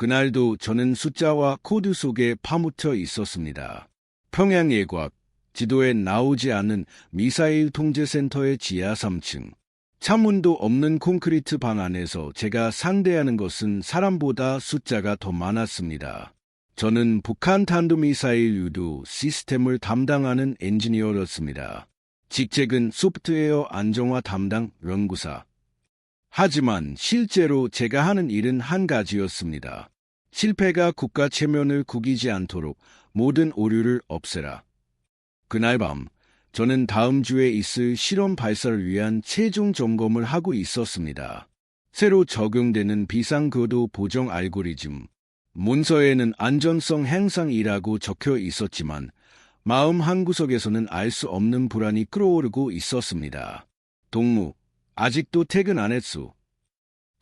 그날도 저는 숫자와 코드 속에 파묻혀 있었습니다. 평양예과학, 지도에 나오지 않는 미사일 통제센터의 지하 3층. 창문도 없는 콘크리트 방 안에서 제가 상대하는 것은 사람보다 숫자가 더 많았습니다. 저는 북한 탄도미사일 유도 시스템을 담당하는 엔지니어였습니다. 직책은 소프트웨어 안정화 담당 연구사. 하지만 실제로 제가 하는 일은 한 가지였습니다. 실패가 국가 체면을 구기지 않도록 모든 오류를 없애라. 그날 밤, 저는 다음 주에 있을 실험 발사를 위한 최종 점검을 하고 있었습니다. 새로 적용되는 비상궤도 보정 알고리즘. 문서에는 안전성 향상이라고 적혀 있었지만 마음 한구석에서는 알 수 없는 불안이 끓어오르고 있었습니다. 동무, 아직도 퇴근 안 했소.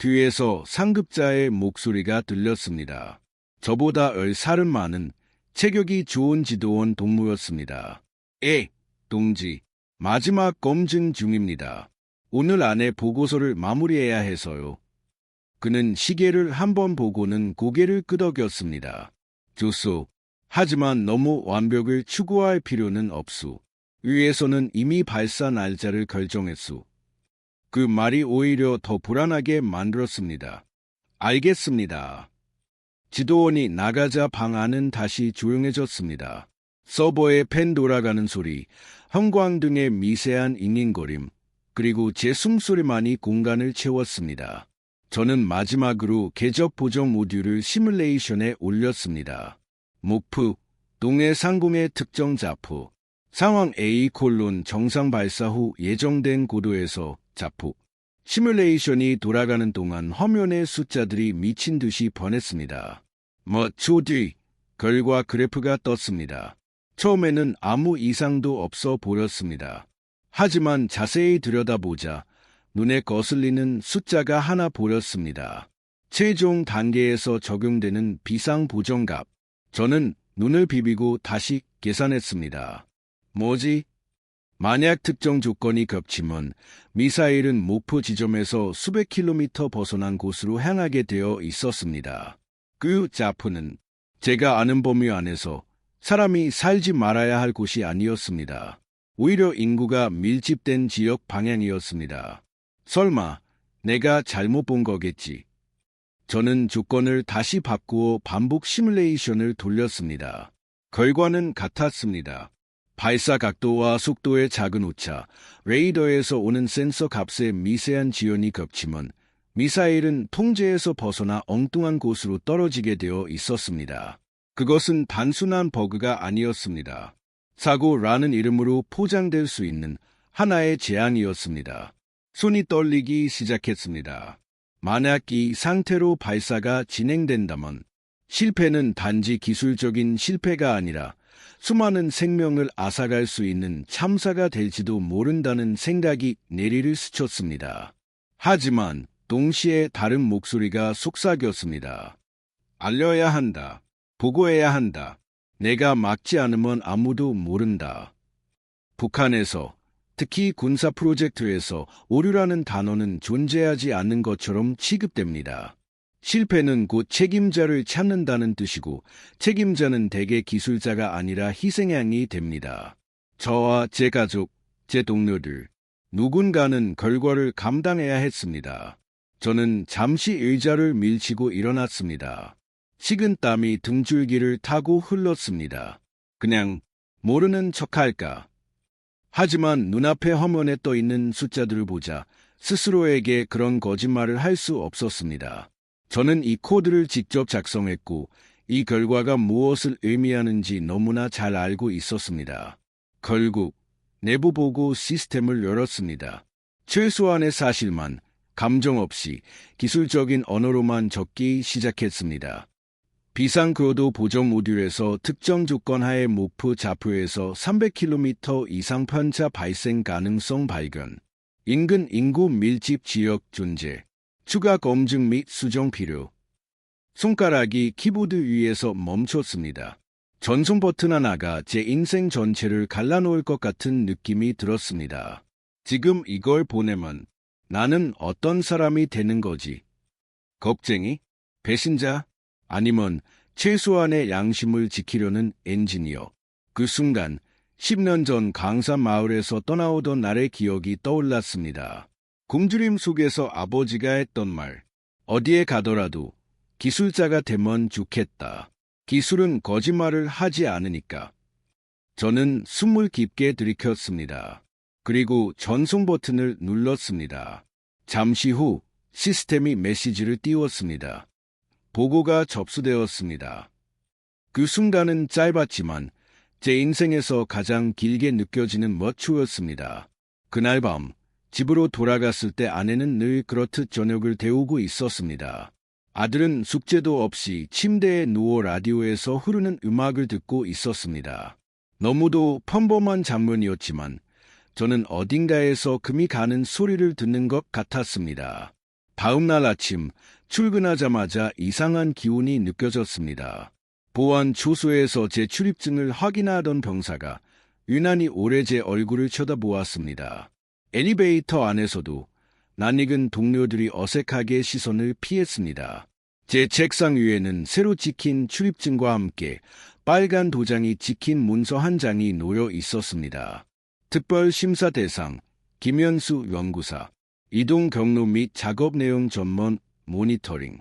뒤에서 상급자의 목소리가 들렸습니다. 저보다 10살은 많은 체격이 좋은 지도원 동무였습니다. 동지, 마지막 검증 중입니다. 오늘 안에 보고서를 마무리해야 해서요. 그는 시계를 한번 보고는 고개를 끄덕였습니다. 좋소. 하지만 너무 완벽을 추구할 필요는 없소. 위에서는 이미 발사 날짜를 결정했소. 그 말이 오히려 더 불안하게 만들었습니다. 알겠습니다. 지도원이 나가자 방 안은 다시 조용해졌습니다. 서버의 펜 돌아가는 소리, 형광등의 미세한 잉잉거림, 그리고 제 숨소리만이 공간을 채웠습니다. 저는 마지막으로 궤적 보정 모듈을 시뮬레이션에 올렸습니다. 목표, 동해 상공의 특정 좌표, 상황 A: 정상 발사 후 예정된 고도에서 좌표. 시뮬레이션이 돌아가는 동안 화면의 숫자들이 미친 듯이 번했습니다. 몇 초 뒤, 결과 그래프가 떴습니다. 처음에는 아무 이상도 없어 보였습니다. 하지만 자세히 들여다보자 눈에 거슬리는 숫자가 하나 보였습니다. 최종 단계에서 적용되는 비상 보정값. 저는 눈을 비비고 다시 계산했습니다. 뭐지? 만약 특정 조건이 겹치면 미사일은 목표 지점에서 수백 킬로미터 벗어난 곳으로 향하게 되어 있었습니다. 그 좌표는 제가 아는 범위 안에서 사람이 살지 말아야 할 곳이 아니었습니다. 오히려 인구가 밀집된 지역 방향이었습니다. 설마 내가 잘못 본 거겠지. 저는 조건을 다시 바꾸어 반복 시뮬레이션을 돌렸습니다. 결과는 같았습니다. 발사 각도와 속도의 작은 오차, 레이더에서 오는 센서 값의 미세한 지연이 겹치면 미사일은 통제에서 벗어나 엉뚱한 곳으로 떨어지게 되어 있었습니다. 그것은 단순한 버그가 아니었습니다. 사고라는 이름으로 포장될 수 있는 하나의 재앙이었습니다. 손이 떨리기 시작했습니다. 만약 이 상태로 발사가 진행된다면 실패는 단지 기술적인 실패가 아니라 수많은 생명을 앗아갈 수 있는 참사가 될지도 모른다는 생각이 내리를 스쳤습니다. 하지만 동시에 다른 목소리가 속삭였습니다. 알려야 한다. 보고해야 한다. 내가 막지 않으면 아무도 모른다. 북한에서, 특히 군사 프로젝트에서 오류라는 단어는 존재하지 않는 것처럼 취급됩니다. 실패는 곧 책임자를 찾는다는 뜻이고 책임자는 대개 기술자가 아니라 희생양이 됩니다. 저와 제 가족, 제 동료들, 누군가는 결과를 감당해야 했습니다. 저는 잠시 의자를 밀치고 일어났습니다. 식은 땀이 등줄기를 타고 흘렀습니다. 그냥 모르는 척할까? 하지만 눈앞에 화면에 떠있는 숫자들을 보자 스스로에게 그런 거짓말을 할 수 없었습니다. 저는 이 코드를 직접 작성했고 이 결과가 무엇을 의미하는지 너무나 잘 알고 있었습니다. 결국 내부 보고 시스템을 열었습니다. 최소한의 사실만 감정 없이 기술적인 언어로만 적기 시작했습니다. 비상궤도 보정 모듈에서 특정 조건 하에 목표 좌표에서 300km 이상 편차 발생 가능성 발견. 인근 인구 밀집 지역 존재. 추가 검증 및 수정 필요. 손가락이 키보드 위에서 멈췄습니다. 전송 버튼 하나가 제 인생 전체를 갈라놓을 것 같은 느낌이 들었습니다. 지금 이걸 보내면 나는 어떤 사람이 되는 거지? 겁쟁이? 배신자? 아니면 최소한의 양심을 지키려는 엔지니어. 그 순간 10년 전 강산 마을에서 떠나오던 날의 기억이 떠올랐습니다. 굶주림 속에서 아버지가 했던 말. 어디에 가더라도 기술자가 되면 좋겠다. 기술은 거짓말을 하지 않으니까. 저는 숨을 깊게 들이켰습니다. 그리고 전송 버튼을 눌렀습니다. 잠시 후 시스템이 메시지를 띄웠습니다. 보고가 접수되었습니다. 그 순간은 짧았지만 제 인생에서 가장 길게 느껴지는 머추였습니다. 그날 밤 집으로 돌아갔을 때 아내는 늘 그렇듯 저녁을 데우고 있었습니다. 아들은 숙제도 없이 침대에 누워 라디오에서 흐르는 음악을 듣고 있었습니다. 너무도 평범한 장면이었지만 저는 어딘가에서 금이 가는 소리를 듣는 것 같았습니다. 다음 날 아침 출근하자마자 이상한 기운이 느껴졌습니다. 보안 초소에서 제 출입증을 확인하던 병사가 유난히 오래 제 얼굴을 쳐다보았습니다. 엘리베이터 안에서도 낯익은 동료들이 어색하게 시선을 피했습니다. 제 책상 위에는 새로 찍힌 출입증과 함께 빨간 도장이 찍힌 문서 한 장이 놓여 있었습니다. 특별심사 대상 김현수 연구사, 이동 경로 및 작업 내용 전문 모니터링.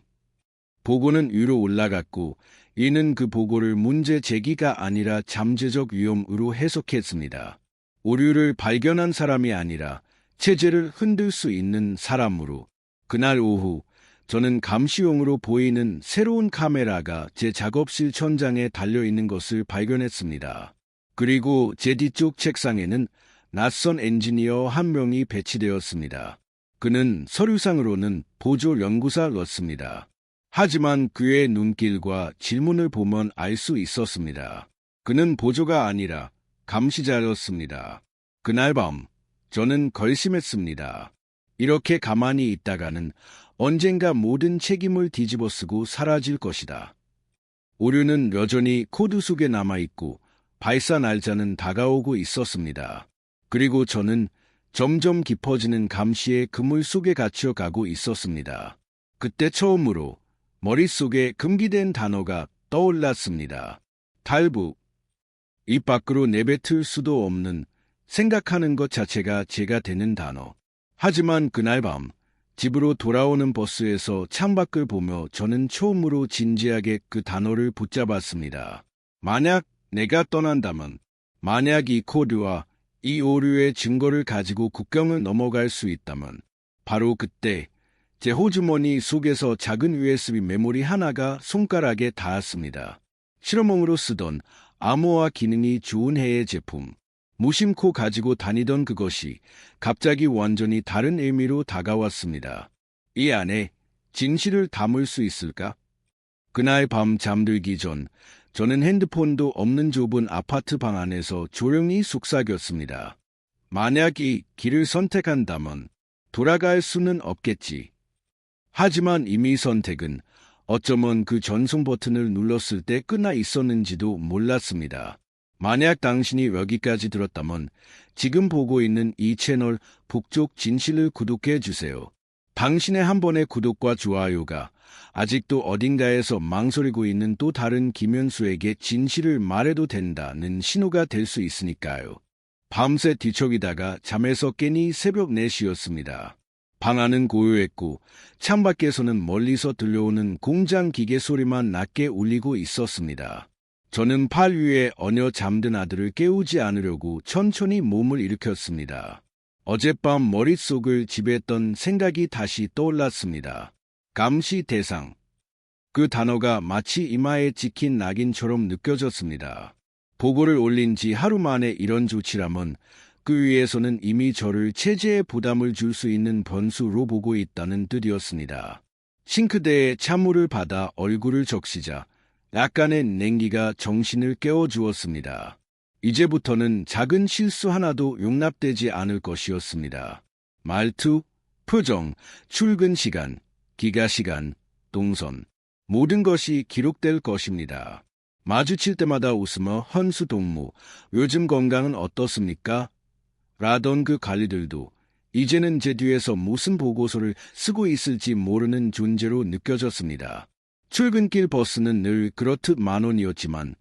보고는 위로 올라갔고 이는 그 보고를 문제 제기가 아니라 잠재적 위험으로 해석했습니다. 오류를 발견한 사람이 아니라 체제를 흔들 수 있는 사람으로. 그날 오후 저는 감시용으로 보이는 새로운 카메라가 제 작업실 천장에 달려있는 것을 발견했습니다. 그리고 제 뒤쪽 책상에는 낯선 엔지니어 한 명이 배치되었습니다. 그는 서류상으로는 보조 연구사였습니다. 하지만 그의 눈길과 질문을 보면 알 수 있었습니다. 그는 보조가 아니라 감시자였습니다. 그날 밤 저는 결심했습니다. 이렇게 가만히 있다가는 언젠가 모든 책임을 뒤집어쓰고 사라질 것이다. 오류는 여전히 코드 속에 남아있고 발사 날짜는 다가오고 있었습니다. 그리고 저는 점점 깊어지는 감시의 그물 속에 갇혀가고 있었습니다. 그때 처음으로 머릿속에 금기된 단어가 떠올랐습니다. 탈북. 입 밖으로 내뱉을 수도 없는 생각하는 것 자체가 제가 되는 단어. 하지만 그날 밤 집으로 돌아오는 버스에서 창밖을 보며 저는 처음으로 진지하게 그 단어를 붙잡았습니다. 만약 내가 떠난다면, 만약 이 코드와 이 오류의 증거를 가지고 국경을 넘어갈 수 있다면, 바로 그때 제 호주머니 속에서 작은 USB 메모리 하나가 손가락에 닿았습니다. 실험용으로 쓰던 암호화 기능이 좋은 해의 제품. 무심코 가지고 다니던 그것이 갑자기 완전히 다른 의미로 다가왔습니다. 이 안에 진실을 담을 수 있을까? 그날 밤 잠들기 전 저는 핸드폰도 없는 좁은 아파트 방 안에서 조용히 속삭였습니다. 만약 이 길을 선택한다면 돌아갈 수는 없겠지. 하지만 이미 선택은 어쩌면 그 전송 버튼을 눌렀을 때 끝나 있었는지도 몰랐습니다. 만약 당신이 여기까지 들었다면 지금 보고 있는 이 채널 북쪽 진실을 구독해 주세요. 당신의 한 번의 구독과 좋아요가 아직도 어딘가에서 망설이고 있는 또 다른 김현수에게 진실을 말해도 된다는 신호가 될 수 있으니까요. 밤새 뒤척이다가 잠에서 깨니 새벽 4시였습니다. 방 안은 고요했고 창밖에서는 멀리서 들려오는 공장 기계 소리만 낮게 울리고 있었습니다. 저는 팔 위에 어녀 잠든 아들을 깨우지 않으려고 천천히 몸을 일으켰습니다. 어젯밤 머릿속을 지배했던 생각이 다시 떠올랐습니다. 감시 대상. 그 단어가 마치 이마에 찍힌 낙인처럼 느껴졌습니다. 보고를 올린 지 하루 만에 이런 조치라면 그 위에서는 이미 저를 체제에 부담을 줄 수 있는 변수로 보고 있다는 뜻이었습니다. 싱크대에 찬물을 받아 얼굴을 적시자 약간의 냉기가 정신을 깨워주었습니다. 이제부터는 작은 실수 하나도 용납되지 않을 것이었습니다. 말투, 표정, 출근 시간, 기가 시간, 동선, 모든 것이 기록될 것입니다. 마주칠 때마다 웃으며 헌수 동무, 요즘 건강은 어떻습니까? 라던 그 관리들도 이제는 제 뒤에서 무슨 보고서를 쓰고 있을지 모르는 존재로 느껴졌습니다. 출근길 버스는 늘 그렇듯 10,000원이었지만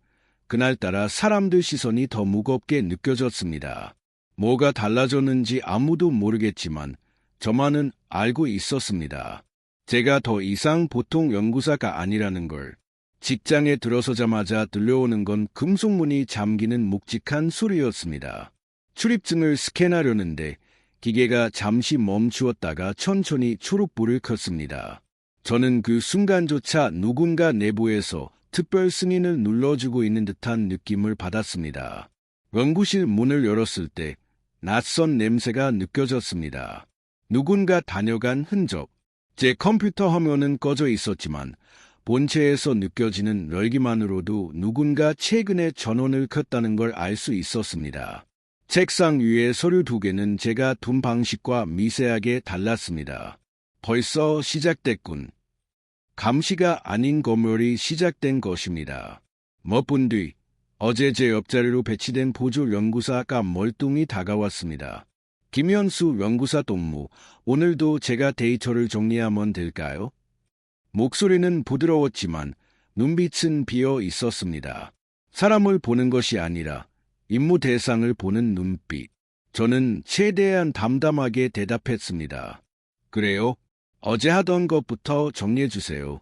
그날따라 사람들 시선이 더 무겁게 느껴졌습니다. 뭐가 달라졌는지 아무도 모르겠지만 저만은 알고 있었습니다. 제가 더 이상 보통 연구사가 아니라는 걸. 직장에 들어서자마자 들려오는 건 금속문이 잠기는 묵직한 소리였습니다. 출입증을 스캔하려는데 기계가 잠시 멈추었다가 천천히 초록불을 켰습니다. 저는 그 순간조차 누군가 내부에서 특별 승인을 눌러주고 있는 듯한 느낌을 받았습니다. 연구실 문을 열었을 때 낯선 냄새가 느껴졌습니다. 누군가 다녀간 흔적. 제 컴퓨터 화면은 꺼져 있었지만 본체에서 느껴지는 열기만으로도 누군가 최근에 전원을 켰다는 걸 알 수 있었습니다. 책상 위에 서류 2개는 제가 둔 방식과 미세하게 달랐습니다. 벌써 시작됐군. 감시가 아닌 검열이 시작된 것입니다. 몇 분 뒤 어제 제 옆자리로 배치된 보조 연구사가 멀뚱히 다가왔습니다. 김현수 연구사 동무, 오늘도 제가 데이터를 정리하면 될까요? 목소리는 부드러웠지만 눈빛은 비어 있었습니다. 사람을 보는 것이 아니라 임무 대상을 보는 눈빛. 저는 최대한 담담하게 대답했습니다. 그래요? 어제 하던 것부터 정리해주세요.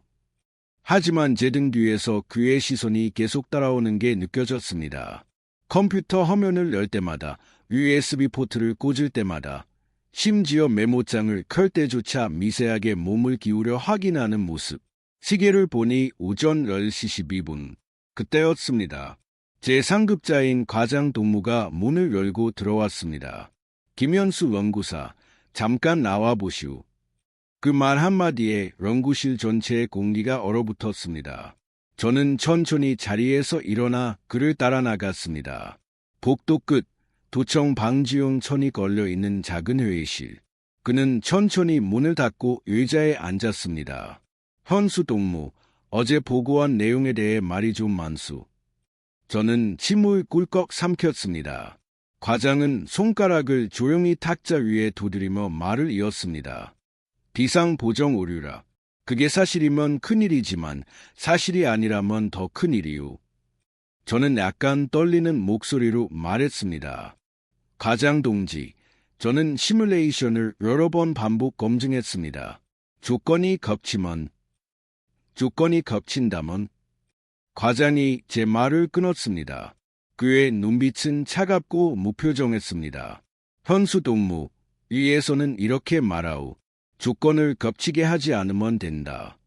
하지만 제 등 뒤에서 그의 시선이 계속 따라오는 게 느껴졌습니다. 컴퓨터 화면을 열 때마다, USB 포트를 꽂을 때마다, 심지어 메모장을 켤 때조차 미세하게 몸을 기울여 확인하는 모습. 시계를 보니 오전 10시 12분. 그때였습니다. 제 상급자인 과장 동무가 문을 열고 들어왔습니다. 김현수 연구사, 잠깐 나와보시오. 그 말 한마디에 연구실 전체의 공기가 얼어붙었습니다. 저는 천천히 자리에서 일어나 그를 따라 나갔습니다. 복도 끝, 도청 방지용 천이 걸려있는 작은 회의실. 그는 천천히 문을 닫고 의자에 앉았습니다. 현수 동무, 어제 보고한 내용에 대해 말이 좀 많소. 저는 침을 꿀꺽 삼켰습니다. 과장은 손가락을 조용히 탁자 위에 두드리며 말을 이었습니다. 비상보정 오류라. 그게 사실이면 큰일이지만 사실이 아니라면 더 큰일이요. 저는 약간 떨리는 목소리로 말했습니다. 과장 동지, 저는 시뮬레이션을 여러 번 반복 검증했습니다. 조건이 겹친다면 과장이 제 말을 끊었습니다. 그의 눈빛은 차갑고 무표정했습니다. 현수 동무, 위에서는 이렇게 말하오. 조건을 겹치게 하지 않으면 된다.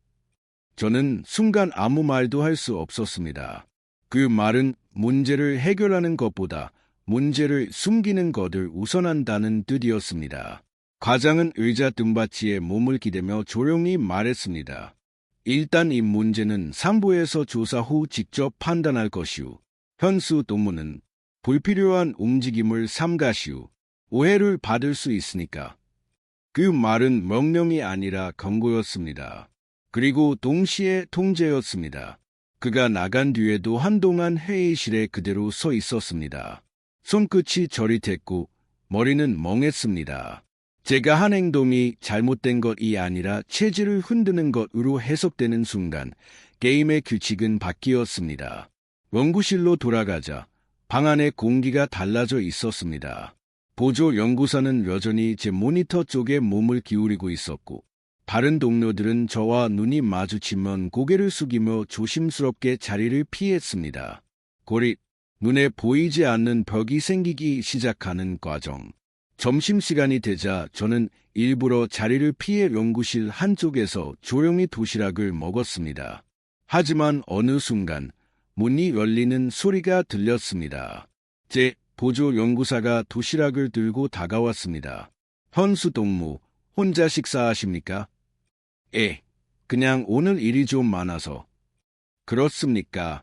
저는 순간 아무 말도 할 수 없었습니다. 그 말은 문제를 해결하는 것보다 문제를 숨기는 것을 우선한다는 뜻이었습니다. 과장은 의자 등받이에 몸을 기대며 조용히 말했습니다. 일단 이 문제는 상부에서 조사 후 직접 판단할 것이오. 현수 동무는 불필요한 움직임을 삼가시오. 오해를 받을 수 있으니까. 그 말은 명령이 아니라 경고였습니다. 그리고 동시에 통제였습니다. 그가 나간 뒤에도 한동안 회의실에 그대로 서 있었습니다. 손끝이 저릿했고 머리는 멍했습니다. 제가 한 행동이 잘못된 것이 아니라 체질을 흔드는 것으로 해석되는 순간 게임의 규칙은 바뀌었습니다. 연구실로 돌아가자 방 안의 공기가 달라져 있었습니다. 보조 연구사는 여전히 제 모니터 쪽에 몸을 기울이고 있었고 다른 동료들은 저와 눈이 마주치면 고개를 숙이며 조심스럽게 자리를 피했습니다. 고립, 눈에 보이지 않는 벽이 생기기 시작하는 과정. 점심시간이 되자 저는 일부러 자리를 피해 연구실 한쪽에서 조용히 도시락을 먹었습니다. 하지만 어느 순간 문이 열리는 소리가 들렸습니다. 제 보조 연구사가 도시락을 들고 다가왔습니다. 현수 동무, 혼자 식사하십니까? 그냥 오늘 일이 좀 많아서. 그렇습니까?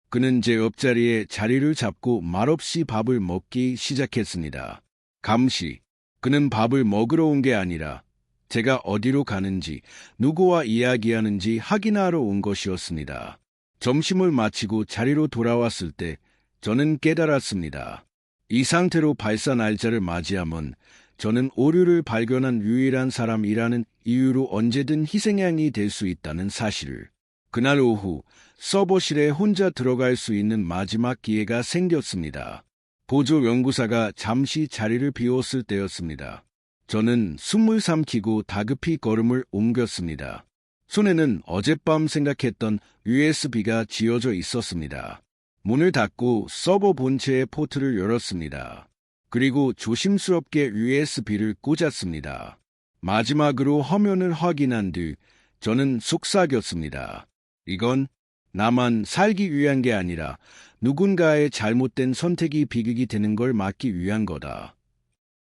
그는 제 옆자리에 자리를 잡고 말없이 밥을 먹기 시작했습니다. 감시. 그는 밥을 먹으러 온 게 아니라 제가 어디로 가는지, 누구와 이야기하는지 확인하러 온 것이었습니다. 점심을 마치고 자리로 돌아왔을 때 저는 깨달았습니다. 이 상태로 발사 날짜를 맞이하면 저는 오류를 발견한 유일한 사람이라는 이유로 언제든 희생양이 될 수 있다는 사실을. 그날 오후 서버실에 혼자 들어갈 수 있는 마지막 기회가 생겼습니다. 보조 연구사가 잠시 자리를 비웠을 때였습니다. 저는 숨을 삼키고 다급히 걸음을 옮겼습니다. 손에는 어젯밤 생각했던 USB가 쥐어져 있었습니다. 문을 닫고 서버 본체의 포트를 열었습니다. 그리고 조심스럽게 USB를 꽂았습니다. 마지막으로 화면을 확인한 뒤 저는 속삭였습니다. 이건 나만 살기 위한 게 아니라 누군가의 잘못된 선택이 비극이 되는 걸 막기 위한 거다.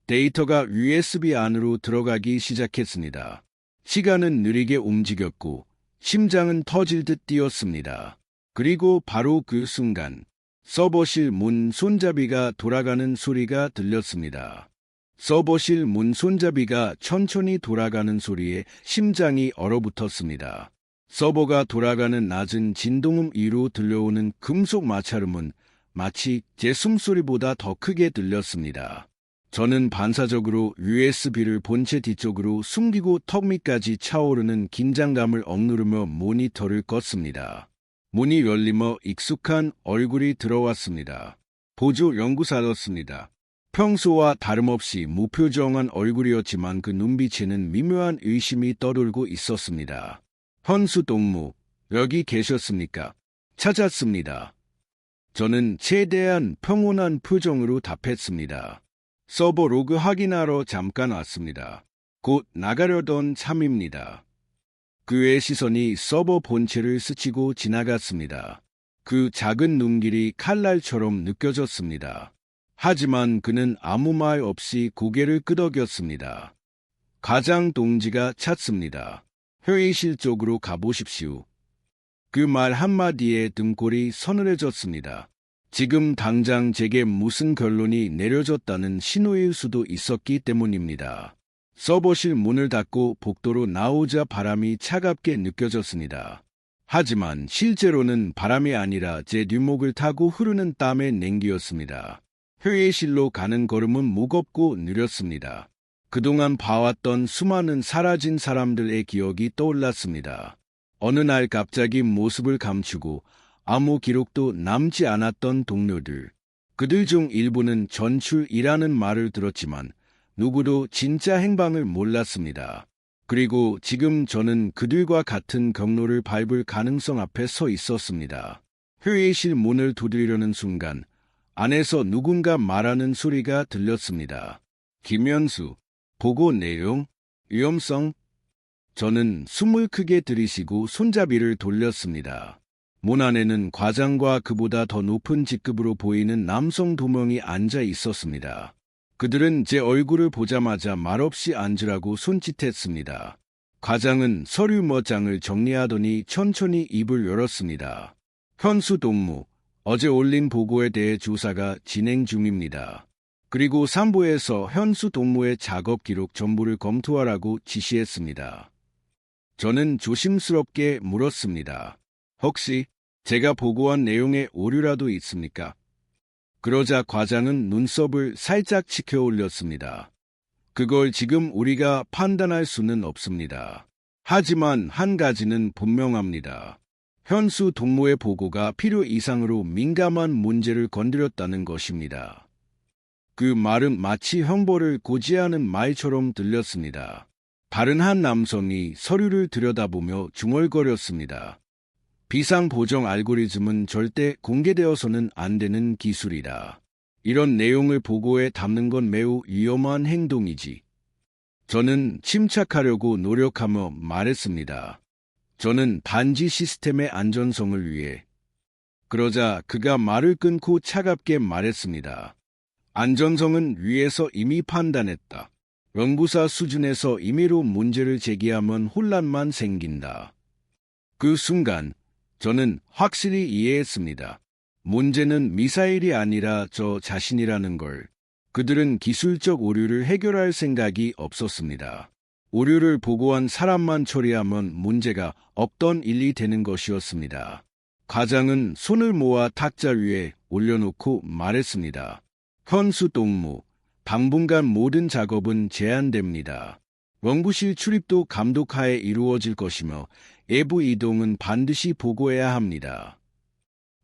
데이터가 USB 안으로 들어가기 시작했습니다. 시간은 느리게 움직였고 심장은 터질 듯 뛰었습니다. 그리고 바로 그 순간 서버실 문 손잡이가 돌아가는 소리가 들렸습니다. 서버실 문 손잡이가 천천히 돌아가는 소리에 심장이 얼어붙었습니다. 서버가 돌아가는 낮은 진동음 위로 들려오는 금속 마찰음은 마치 제 숨소리보다 더 크게 들렸습니다. 저는 반사적으로 USB를 본체 뒤쪽으로 숨기고 턱 밑까지 차오르는 긴장감을 억누르며 모니터를 껐습니다. 문이 열리며 익숙한 얼굴이 들어왔습니다. 보조 연구사였습니다. 평소와 다름없이 무표정한 얼굴이었지만 그 눈빛에는 미묘한 의심이 떠돌고 있었습니다. 현수 동무, 여기 계셨습니까? 찾았습니다. 저는 최대한 평온한 표정으로 답했습니다. 서버 로그 확인하러 잠깐 왔습니다. 곧 나가려던 참입니다. 그의 시선이 서버 본체를 스치고 지나갔습니다. 그 작은 눈길이 칼날처럼 느껴졌습니다. 하지만 그는 아무 말 없이 고개를 끄덕였습니다. 과장 동지가 찾습니다. 회의실 쪽으로 가보십시오. 그 말 한마디에 등골이 서늘해졌습니다. 지금 당장 제게 무슨 결론이 내려졌다는 신호일 수도 있었기 때문입니다. 서버실 문을 닫고 복도로 나오자 바람이 차갑게 느껴졌습니다. 하지만 실제로는 바람이 아니라 제 뒷목을 타고 흐르는 땀의 냉기였습니다. 회의실로 가는 걸음은 무겁고 느렸습니다. 그동안 봐왔던 수많은 사라진 사람들의 기억이 떠올랐습니다. 어느 날 갑자기 모습을 감추고 아무 기록도 남지 않았던 동료들. 그들 중 일부는 전출이라는 말을 들었지만 누구도 진짜 행방을 몰랐습니다. 그리고 지금 저는 그들과 같은 경로를 밟을 가능성 앞에 서 있었습니다. 회의실 문을 두드리려는 순간 안에서 누군가 말하는 소리가 들렸습니다. 김현수, 보고 내용, 위험성. 저는 숨을 크게 들이쉬고 손잡이를 돌렸습니다. 문 안에는 과장과 그보다 더 높은 직급으로 보이는 남성 두 명이 앉아 있었습니다. 그들은 제 얼굴을 보자마자 말없이 앉으라고 손짓했습니다. 과장은 서류 몇 장을 정리하더니 천천히 입을 열었습니다. 현수 동무, 어제 올린 보고에 대해 조사가 진행 중입니다. 그리고 산부에서 현수 동무의 작업 기록 전부를 검토하라고 지시했습니다. 저는 조심스럽게 물었습니다. 혹시 제가 보고한 내용에 오류라도 있습니까? 그러자 과장은 눈썹을 살짝 치켜 올렸습니다. 그걸 지금 우리가 판단할 수는 없습니다. 하지만 한 가지는 분명합니다. 현수 동무의 보고가 필요 이상으로 민감한 문제를 건드렸다는 것입니다. 그 말은 마치 형벌을 고지하는 말처럼 들렸습니다. 다른 한 남성이 서류를 들여다보며 중얼거렸습니다. 비상보정 알고리즘은 절대 공개되어서는 안 되는 기술이다. 이런 내용을 보고에 담는 건 매우 위험한 행동이지. 저는 침착하려고 노력하며 말했습니다. 저는 단지 시스템의 안전성을 위해. 그러자 그가 말을 끊고 차갑게 말했습니다. 안전성은 위에서 이미 판단했다. 연구사 수준에서 임의로 문제를 제기하면 혼란만 생긴다. 그 순간 저는 확실히 이해했습니다. 문제는 미사일이 아니라 저 자신이라는 걸. 그들은 기술적 오류를 해결할 생각이 없었습니다. 오류를 보고한 사람만 처리하면 문제가 없던 일이 되는 것이었습니다. 과장은 손을 모아 탁자 위에 올려놓고 말했습니다. 현수 동무, 당분간 모든 작업은 제한됩니다. 연구실 출입도 감독하에 이루어질 것이며 외부 이동은 반드시 보고해야 합니다.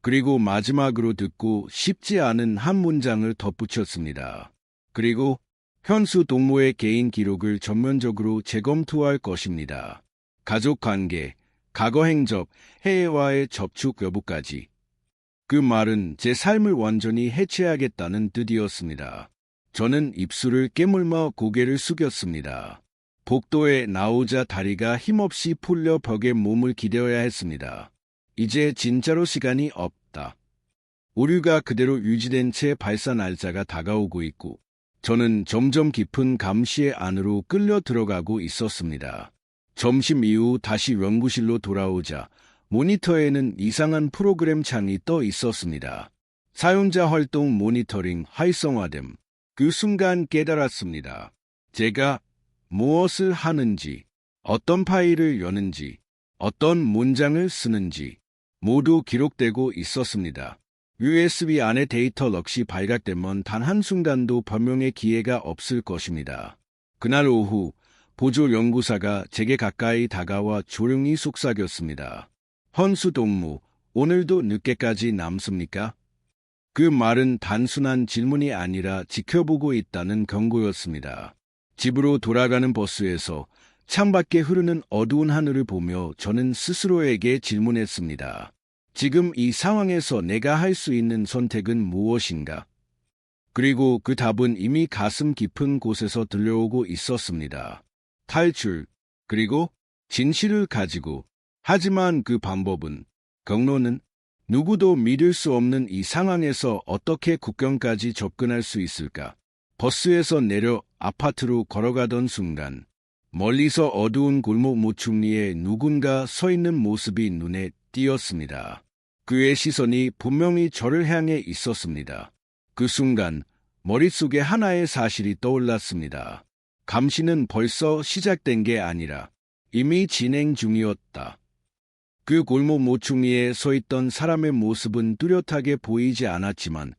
그리고 마지막으로 듣고 싶지 않은 한 문장을 덧붙였습니다. 그리고 현수 동무의 개인 기록을 전면적으로 재검토할 것입니다. 가족 관계, 과거 행적, 해외와의 접촉 여부까지. 그 말은 제 삶을 완전히 해체하겠다는 뜻이었습니다. 저는 입술을 깨물며 고개를 숙였습니다. 복도에 나오자 다리가 힘없이 풀려 벽에 몸을 기대어야 했습니다. 이제 진짜로 시간이 없다. 오류가 그대로 유지된 채 발사 날짜가 다가오고 있고 저는 점점 깊은 감시의 안으로 끌려 들어가고 있었습니다. 점심 이후 다시 연구실로 돌아오자 모니터에는 이상한 프로그램 창이 떠 있었습니다. 사용자 활동 모니터링 활성화됨. 그 순간 깨달았습니다. 제가 무엇을 하는지, 어떤 파일을 여는지, 어떤 문장을 쓰는지 모두 기록되고 있었습니다. USB 안의 데이터 넋이 발각되면 단 한순간도 변명의 기회가 없을 것입니다. 그날 오후 보조 연구사가 제게 가까이 다가와 조용히 속삭였습니다. 헌수 동무, 오늘도 늦게까지 남습니까? 그 말은 단순한 질문이 아니라 지켜보고 있다는 경고였습니다. 집으로 돌아가는 버스에서 창밖에 흐르는 어두운 하늘을 보며 저는 스스로에게 질문했습니다. 지금 이 상황에서 내가 할 수 있는 선택은 무엇인가? 그리고 그 답은 이미 가슴 깊은 곳에서 들려오고 있었습니다. 탈출, 그리고 진실을 가지고. 하지만 그 방법은, 경로는 누구도 믿을 수 없는 이 상황에서 어떻게 국경까지 접근할 수 있을까? 버스에서 내려 아파트로 걸어가던 순간 멀리서 어두운 골목 모퉁이에 누군가 서 있는 모습이 눈에 띄었습니다. 그의 시선이 분명히 저를 향해 있었습니다. 그 순간 머릿속에 하나의 사실이 떠올랐습니다. 감시는 벌써 시작된 게 아니라 이미 진행 중이었다. 그 골목 모퉁이에 서 있던 사람의 모습은 뚜렷하게 보이지 않았지만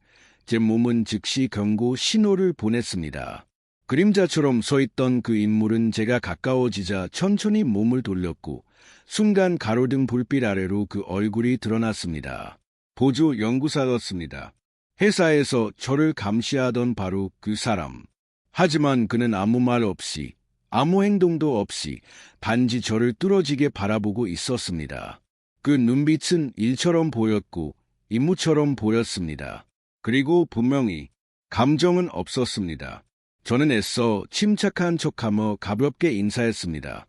제 몸은 즉시 경고 신호를 보냈습니다. 그림자처럼 서 있던 그 인물은 제가 가까워지자 천천히 몸을 돌렸고 순간 가로등 불빛 아래로 그 얼굴이 드러났습니다. 보조 연구사였습니다. 회사에서 저를 감시하던 바로 그 사람. 하지만 그는 아무 말 없이, 아무 행동도 없이 단지 저를 뚫어지게 바라보고 있었습니다. 그 눈빛은 일처럼 보였고 임무처럼 보였습니다. 그리고 분명히 감정은 없었습니다. 저는 애써 침착한 척하며 가볍게 인사했습니다.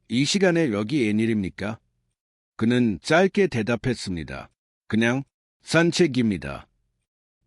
이 시간에 여기 웬일입니까? 그는 짧게 대답했습니다. 그냥 산책입니다.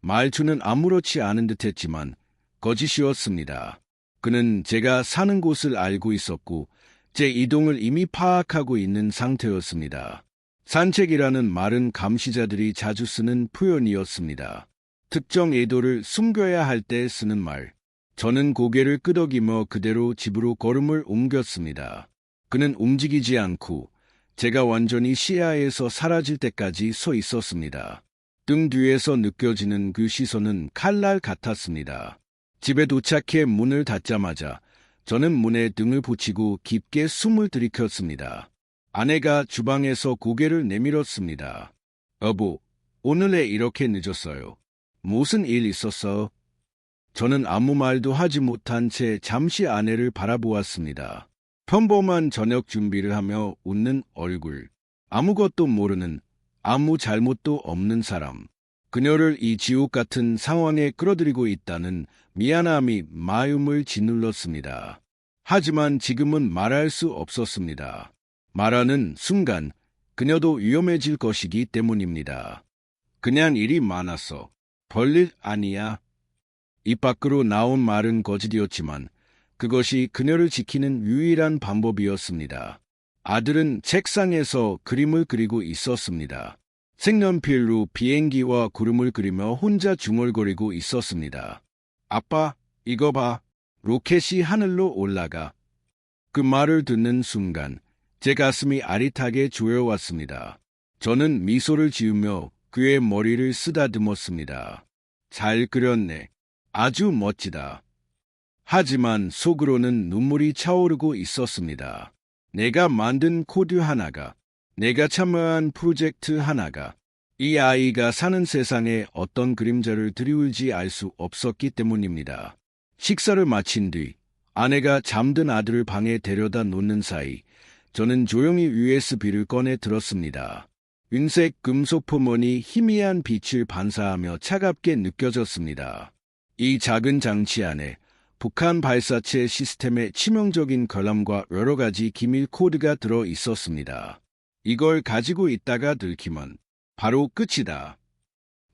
말투는 아무렇지 않은 듯했지만 거짓이었습니다. 그는 제가 사는 곳을 알고 있었고 제 이동을 이미 파악하고 있는 상태였습니다. 산책이라는 말은 감시자들이 자주 쓰는 표현이었습니다. 특정 의도를 숨겨야 할 때 쓰는 말. 저는 고개를 끄덕이며 그대로 집으로 걸음을 옮겼습니다. 그는 움직이지 않고 제가 완전히 시야에서 사라질 때까지 서 있었습니다. 등 뒤에서 느껴지는 그 시선은 칼날 같았습니다. 집에 도착해 문을 닫자마자 저는 문에 등을 붙이고 깊게 숨을 들이켰습니다. 아내가 주방에서 고개를 내밀었습니다. 여보, 오늘 왜 이렇게 늦었어요? 무슨 일 있었어? 저는 아무 말도 하지 못한 채 잠시 아내를 바라보았습니다. 평범한 저녁 준비를 하며 웃는 얼굴. 아무것도 모르는, 아무 잘못도 없는 사람. 그녀를 이 지옥 같은 상황에 끌어들이고 있다는 미안함이 마음을 짓눌렀습니다. 하지만 지금은 말할 수 없었습니다. 말하는 순간 그녀도 위험해질 것이기 때문입니다. 그냥 일이 많았어. 별일 아니야. 입 밖으로 나온 말은 거짓이었지만 그것이 그녀를 지키는 유일한 방법이었습니다. 아들은 책상에서 그림을 그리고 있었습니다. 색연필로 비행기와 구름을 그리며 혼자 중얼거리고 있었습니다. 아빠, 이거 봐. 로켓이 하늘로 올라가. 그 말을 듣는 순간 제 가슴이 아릿하게 조여왔습니다. 저는 미소를 지으며 그의 머리를 쓰다듬었습니다. 잘 그렸네. 아주 멋지다. 하지만 속으로는 눈물이 차오르고 있었습니다. 내가 만든 코드 하나가 내가 참여한 프로젝트 하나가 이 아이가 사는 세상에 어떤 그림자를 드리울지 알 수 없었기 때문입니다. 식사를 마친 뒤 아내가 잠든 아들을 방에 데려다 놓는 사이 저는 조용히 USB를 꺼내 들었습니다. 은색 금속 포문이 희미한 빛을 반사하며 차갑게 느껴졌습니다. 이 작은 장치 안에 북한 발사체 시스템의 치명적인 결함과 여러 가지 기밀 코드가 들어 있었습니다. 이걸 가지고 있다가 들키면 바로 끝이다.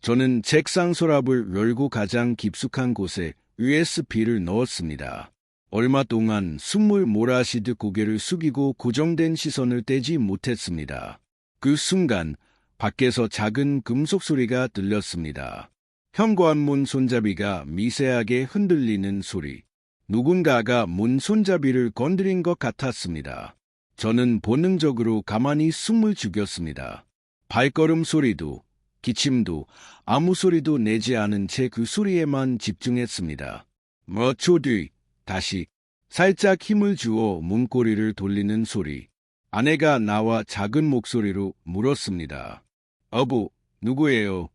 저는 책상 서랍을 열고 가장 깊숙한 곳에 USB를 넣었습니다. 얼마 동안 숨을 몰아쉬듯 고개를 숙이고 고정된 시선을 떼지 못했습니다. 그 순간 밖에서 작은 금속 소리가 들렸습니다. 현관문 손잡이가 미세하게 흔들리는 소리. 누군가가 문 손잡이를 건드린 것 같았습니다. 저는 본능적으로 가만히 숨을 죽였습니다. 발걸음 소리도, 기침도, 아무 소리도 내지 않은 채 그 소리에만 집중했습니다. 몇 초 뒤 다시 살짝 힘을 주어 문고리를 돌리는 소리. 아내가 나와 작은 목소리로 물었습니다. 여보, 누구예요?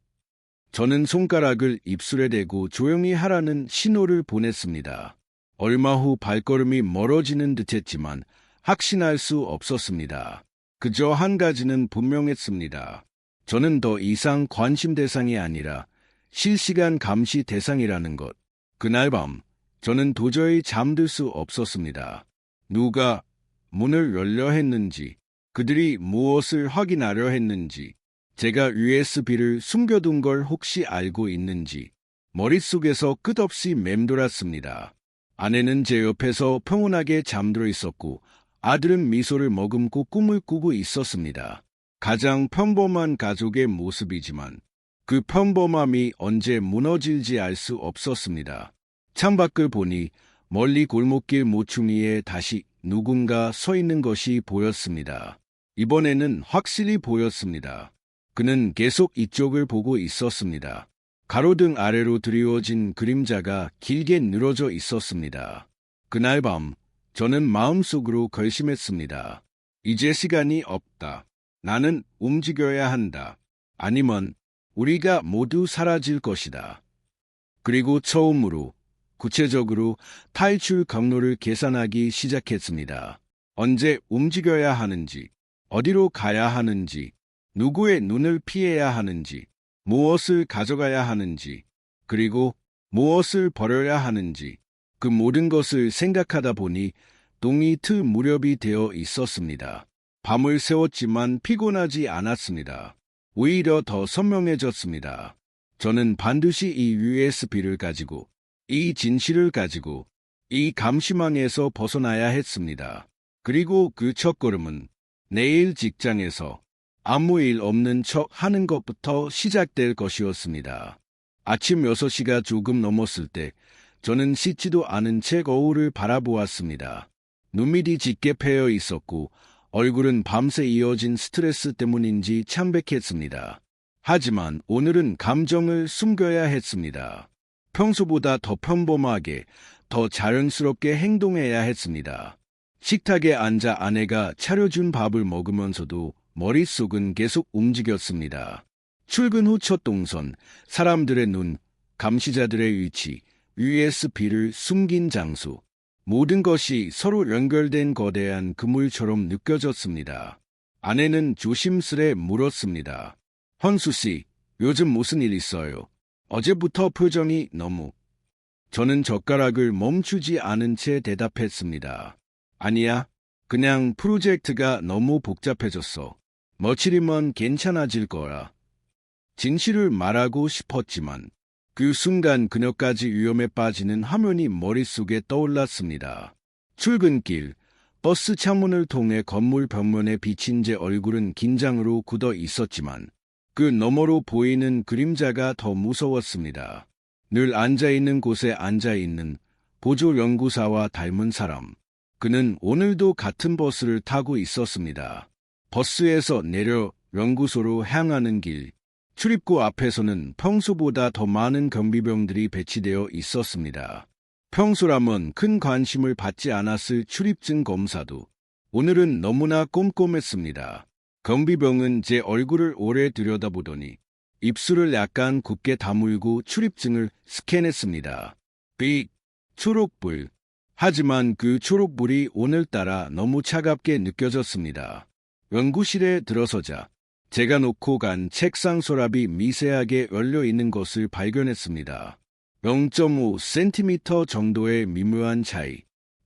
저는 손가락을 입술에 대고 조용히 하라는 신호를 보냈습니다. 얼마 후 발걸음이 멀어지는 듯했지만 확신할 수 없었습니다. 그저 한 가지는 분명했습니다. 저는 더 이상 관심 대상이 아니라 실시간 감시 대상이라는 것. 그날 밤 저는 도저히 잠들 수 없었습니다. 누가 문을 열려 했는지, 그들이 무엇을 확인하려 했는지, 제가 USB를 숨겨둔 걸 혹시 알고 있는지 머릿속에서 끝없이 맴돌았습니다. 아내는 제 옆에서 평온하게 잠들어 있었고 아들은 미소를 머금고 꿈을 꾸고 있었습니다. 가장 평범한 가족의 모습이지만 그 평범함이 언제 무너질지 알 수 없었습니다. 창밖을 보니 멀리 골목길 모퉁이에 다시 누군가 서 있는 것이 보였습니다. 이번에는 확실히 보였습니다. 그는 계속 이쪽을 보고 있었습니다. 가로등 아래로 드리워진 그림자가 길게 늘어져 있었습니다. 그날 밤 저는 마음속으로 결심했습니다. 이제 시간이 없다. 나는 움직여야 한다. 아니면 우리가 모두 사라질 것이다. 그리고 처음으로 구체적으로 탈출 경로를 계산하기 시작했습니다. 언제 움직여야 하는지, 어디로 가야 하는지, 누구의 눈을 피해야 하는지, 무엇을 가져가야 하는지, 그리고 무엇을 버려야 하는지, 그 모든 것을 생각하다 보니 동이 틀 무렵이 되어 있었습니다. 밤을 새웠지만 피곤하지 않았습니다. 오히려 더 선명해졌습니다. 저는 반드시 이 USB를 가지고, 이 진실을 가지고, 이 감시망에서 벗어나야 했습니다. 그리고 그 첫걸음은 내일 직장에서 아무 일 없는 척 하는 것부터 시작될 것이었습니다. 아침 6시가 조금 넘었을 때 저는 씻지도 않은 채 거울을 바라보았습니다. 눈밑이 짙게 패여 있었고 얼굴은 밤새 이어진 스트레스 때문인지 창백했습니다. 하지만 오늘은 감정을 숨겨야 했습니다. 평소보다 더 평범하게, 더 자연스럽게 행동해야 했습니다. 식탁에 앉아 아내가 차려준 밥을 먹으면서도 머릿속은 계속 움직였습니다. 출근 후 첫 동선, 사람들의 눈, 감시자들의 위치, USB를 숨긴 장소, 모든 것이 서로 연결된 거대한 그물처럼 느껴졌습니다. 아내는 조심스레 물었습니다. 헌수 씨, 요즘 무슨 일 있어요? 어제부터 표정이 너무... 저는 젓가락을 멈추지 않은 채 대답했습니다. 아니야, 그냥 프로젝트가 너무 복잡해졌어. 며칠이면 괜찮아질 거야. 진실을 말하고 싶었지만 그 순간 그녀까지 위험에 빠지는 화면이 머릿속에 떠올랐습니다. 출근길, 버스 창문을 통해 건물 벽면에 비친 제 얼굴은 긴장으로 굳어 있었지만 그 너머로 보이는 그림자가 더 무서웠습니다. 늘 앉아있는 곳에 앉아있는 보조 연구사와 닮은 사람. 그는 오늘도 같은 버스를 타고 있었습니다. 버스에서 내려 연구소로 향하는 길, 출입구 앞에서는 평소보다 더 많은 경비병들이 배치되어 있었습니다. 평소라면 큰 관심을 받지 않았을 출입증 검사도 오늘은 너무나 꼼꼼했습니다. 건비병은 제 얼굴을 오래 들여다보더니 입술을 약간 굽게 다물고 출입증을 스캔했습니다. 삑! 초록불. 하지만 그 초록불이 오늘따라 너무 차갑게 느껴졌습니다. 연구실에 들어서자 제가 놓고 간 책상 서랍이 미세하게 열려 있는 것을 발견했습니다. 0.5cm 정도의 미묘한 차이.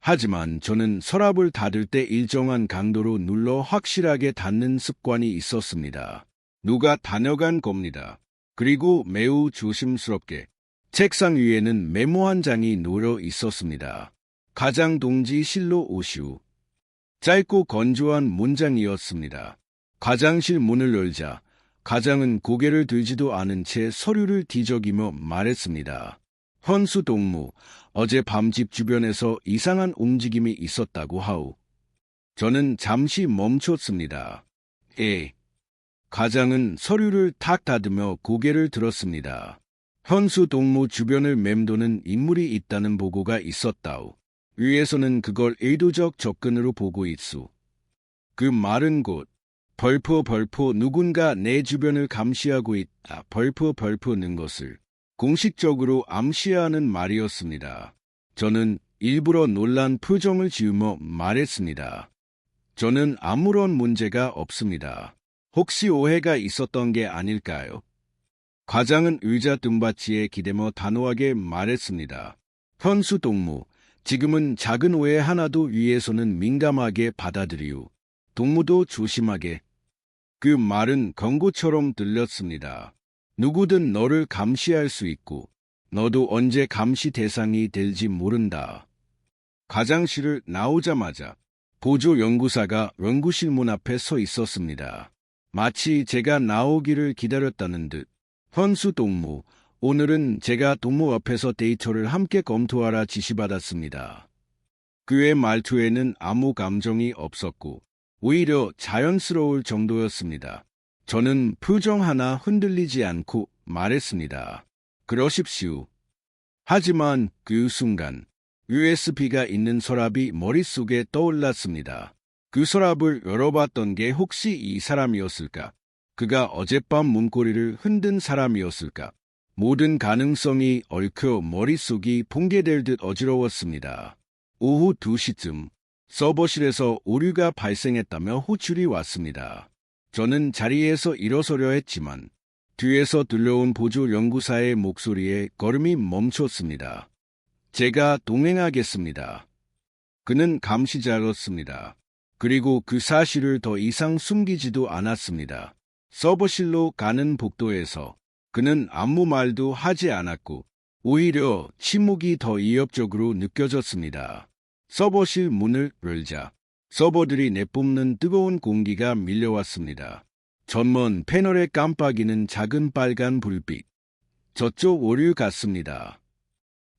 하지만 저는 서랍을 닫을 때 일정한 강도로 눌러 확실하게 닫는 습관이 있었습니다. 누가 다녀간 겁니다. 그리고 매우 조심스럽게 책상 위에는 메모 한 장이 놓여 있었습니다. 가장 동지실로 오시오. 짧고 건조한 문장이었습니다. 과장실 문을 열자 과장은 고개를 들지도 않은 채 서류를 뒤적이며 말했습니다. 헌수 동무, 어젯밤 집 주변에서 이상한 움직임이 있었다고 하오. 저는 잠시 멈췄습니다. 과장은 서류를 탁 닫으며 고개를 들었습니다. 현수 동무 주변을 맴도는 인물이 있다는 보고가 있었다오. 위에서는 그걸 의도적 접근으로 보고 있소. 그 말은 곧 벌포 누군가 내 주변을 감시하고 있다. 벌포는 것을 공식적으로 암시하는 말이었습니다. 저는 일부러 놀란 표정을 지으며 말했습니다. 저는 아무런 문제가 없습니다. 혹시 오해가 있었던 게 아닐까요? 과장은 의자 등받이에 기대며 단호하게 말했습니다. 현수 동무, 지금은 작은 오해 하나도 위에서는 민감하게 받아들이오. 동무도 조심하게. 그 말은 경고처럼 들렸습니다. 누구든 너를 감시할 수 있고 너도 언제 감시 대상이 될지 모른다. 과장실을 나오자마자 보조 연구사가 연구실 문 앞에 서 있었습니다. 마치 제가 나오기를 기다렸다는 듯. 현수 동무, 오늘은 제가 동무 앞에서 데이터를 함께 검토하라 지시받았습니다. 그의 말투에는 아무 감정이 없었고 오히려 자연스러울 정도였습니다. 저는 표정 하나 흔들리지 않고 말했습니다. 그러십시오. 하지만 그 순간 USB가 있는 서랍이 머릿속에 떠올랐습니다. 그 서랍을 열어봤던 게 혹시 이 사람이었을까? 그가 어젯밤 문고리를 흔든 사람이었을까? 모든 가능성이 얽혀 머릿속이 붕괴될 듯 어지러웠습니다. 오후 2시쯤 서버실에서 오류가 발생했다며 호출이 왔습니다. 저는 자리에서 일어서려 했지만 뒤에서 들려온 보조 연구사의 목소리에 걸음이 멈췄습니다. 제가 동행하겠습니다. 그는 감시자였습니다. 그리고 그 사실을 더 이상 숨기지도 않았습니다. 서버실로 가는 복도에서 그는 아무 말도 하지 않았고 오히려 침묵이 더 위협적으로 느껴졌습니다. 서버실 문을 열자 서버들이 내뿜는 뜨거운 공기가 밀려왔습니다. 전문 패널에 깜빡이는 작은 빨간 불빛. 저쪽 오류 같습니다.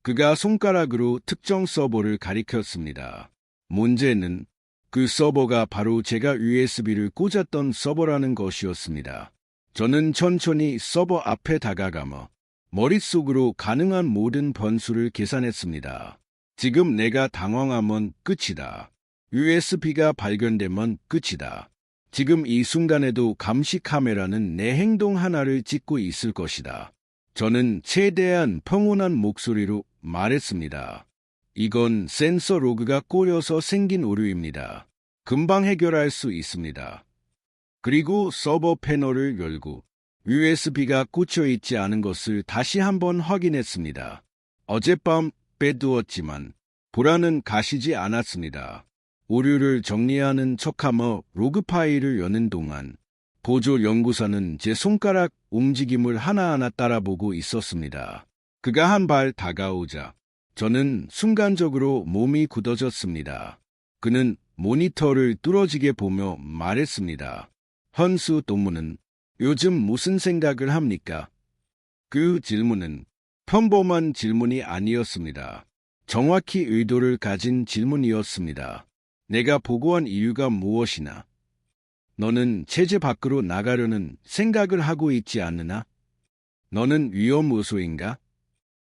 그가 손가락으로 특정 서버를 가리켰습니다. 문제는 그 서버가 바로 제가 USB를 꽂았던 서버라는 것이었습니다. 저는 천천히 서버 앞에 다가가며 머릿속으로 가능한 모든 변수를 계산했습니다. 지금 내가 당황하면 끝이다. USB가 발견되면 끝이다. 지금 이 순간에도 감시 카메라는 내 행동 하나를 찍고 있을 것이다. 저는 최대한 평온한 목소리로 말했습니다. 이건 센서 로그가 꼬여서 생긴 오류입니다. 금방 해결할 수 있습니다. 그리고 서버 패널을 열고 USB가 꽂혀 있지 않은 것을 다시 한번 확인했습니다. 어젯밤 빼두었지만 보라는 가시지 않았습니다. 오류를 정리하는 척하며 로그 파일을 여는 동안 보조 연구사는 제 손가락 움직임을 하나하나 따라보고 있었습니다. 그가 한 발 다가오자 저는 순간적으로 몸이 굳어졌습니다. 그는 모니터를 뚫어지게 보며 말했습니다. 헌수 동무는 요즘 무슨 생각을 합니까? 그 질문은 평범한 질문이 아니었습니다. 정확히 의도를 가진 질문이었습니다. 내가 보고한 이유가 무엇이나? 너는 체제 밖으로 나가려는 생각을 하고 있지 않느냐? 너는 위험 요소인가?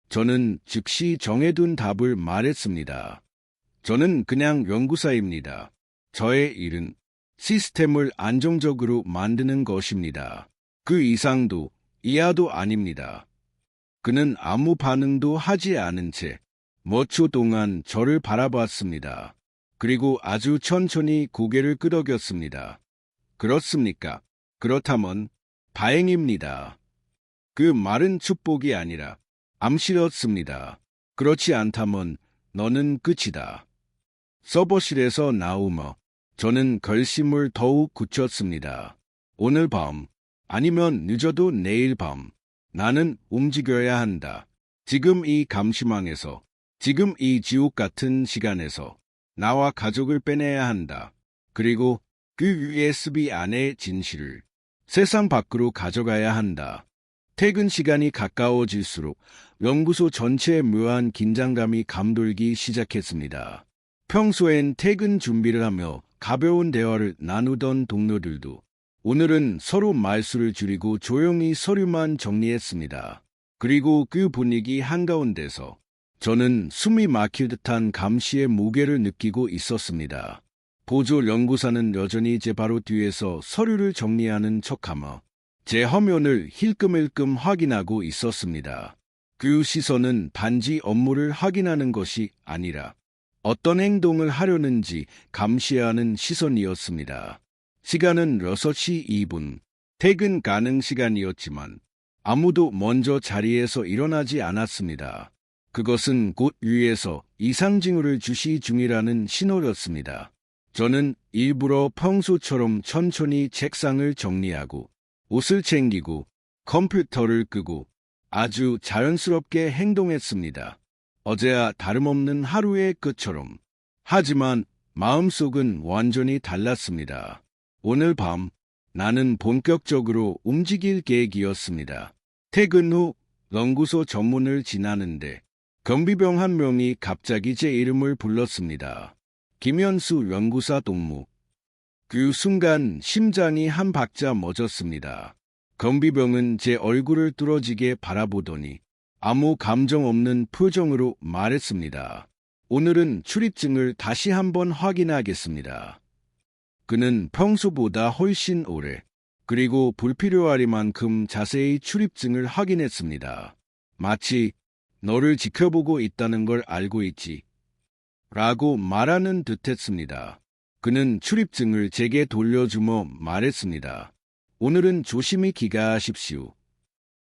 저는 즉시 정해둔 답을 말했습니다. 저는 그냥 연구사입니다. 저의 일은 시스템을 안정적으로 만드는 것입니다. 그 이상도 이하도 아닙니다. 그는 아무 반응도 하지 않은 채 몇 초 동안 저를 바라봤습니다. 그리고 아주 천천히 고개를 끄덕였습니다. 그렇습니까? 그렇다면 다행입니다. 그 말은 축복이 아니라 암시였습니다. 그렇지 않다면 너는 끝이다. 서버실에서 나오며 저는 결심을 더욱 굳혔습니다. 오늘 밤, 아니면 늦어도 내일 밤, 나는 움직여야 한다. 지금 이 감시망에서, 지금 이 지옥 같은 시간에서 나와 가족을 빼내야 한다. 그리고 그 USB 안의 진실을 세상 밖으로 가져가야 한다. 퇴근 시간이 가까워질수록 연구소 전체에 묘한 긴장감이 감돌기 시작했습니다. 평소엔 퇴근 준비를 하며 가벼운 대화를 나누던 동료들도 오늘은 서로 말수를 줄이고 조용히 서류만 정리했습니다. 그리고 그 분위기 한가운데서 저는 숨이 막힐 듯한 감시의 무게를 느끼고 있었습니다. 보조 연구사는 여전히 제 바로 뒤에서 서류를 정리하는 척하며 제 화면을 힐끔힐끔 확인하고 있었습니다. 그 시선은 단지 업무를 확인하는 것이 아니라 어떤 행동을 하려는지 감시하는 시선이었습니다. 시간은 6시 2분, 퇴근 가능 시간이었지만 아무도 먼저 자리에서 일어나지 않았습니다. 그것은 곧 위에서 이상 징후를 주시 중이라는 신호였습니다. 저는 일부러 평소처럼 천천히 책상을 정리하고 옷을 챙기고 컴퓨터를 끄고 아주 자연스럽게 행동했습니다. 어제와 다름없는 하루의 끝처럼. 하지만 마음속은 완전히 달랐습니다. 오늘 밤 나는 본격적으로 움직일 계획이었습니다. 퇴근 후 연구소 정문을 지나는데 경비병 한 명이 갑자기 제 이름을 불렀습니다. 김현수 연구사 동무. 그 순간 심장이 한 박자 멎었습니다. 경비병은 제 얼굴을 뚫어지게 바라보더니 아무 감정 없는 표정으로 말했습니다. 오늘은 출입증을 다시 한번 확인하겠습니다. 그는 평소보다 훨씬 오래, 그리고 불필요하리만큼 자세히 출입증을 확인했습니다. 마치 너를 지켜보고 있다는 걸 알고 있지. 라고 말하는 듯했습니다. 그는 출입증을 제게 돌려주며 말했습니다. 오늘은 조심히 귀가하십시오.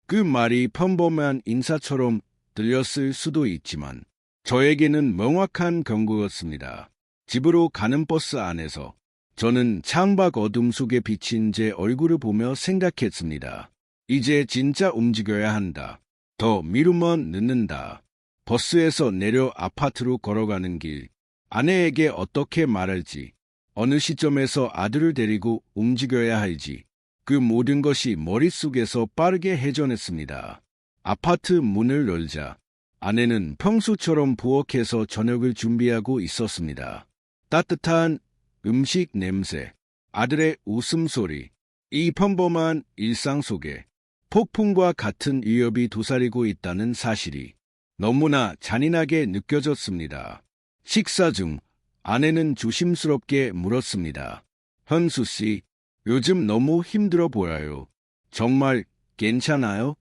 그 말이 평범한 인사처럼 들렸을 수도 있지만 저에게는 명확한 경고였습니다. 집으로 가는 버스 안에서 저는 창밖 어둠 속에 비친 제 얼굴을 보며 생각했습니다. 이제 진짜 움직여야 한다. 더 미루면 늦는다. 버스에서 내려 아파트로 걸어가는 길, 아내에게 어떻게 말할지, 어느 시점에서 아들을 데리고 움직여야 할지, 그 모든 것이 머릿속에서 빠르게 회전했습니다. 아파트 문을 열자 아내는 평소처럼 부엌에서 저녁을 준비하고 있었습니다. 따뜻한 음식 냄새, 아들의 웃음소리, 이 평범한 일상 속에 폭풍과 같은 위협이 도사리고 있다는 사실이 너무나 잔인하게 느껴졌습니다. 식사 중 아내는 조심스럽게 물었습니다. 현수 씨, 요즘 너무 힘들어 보여요. 정말 괜찮아요?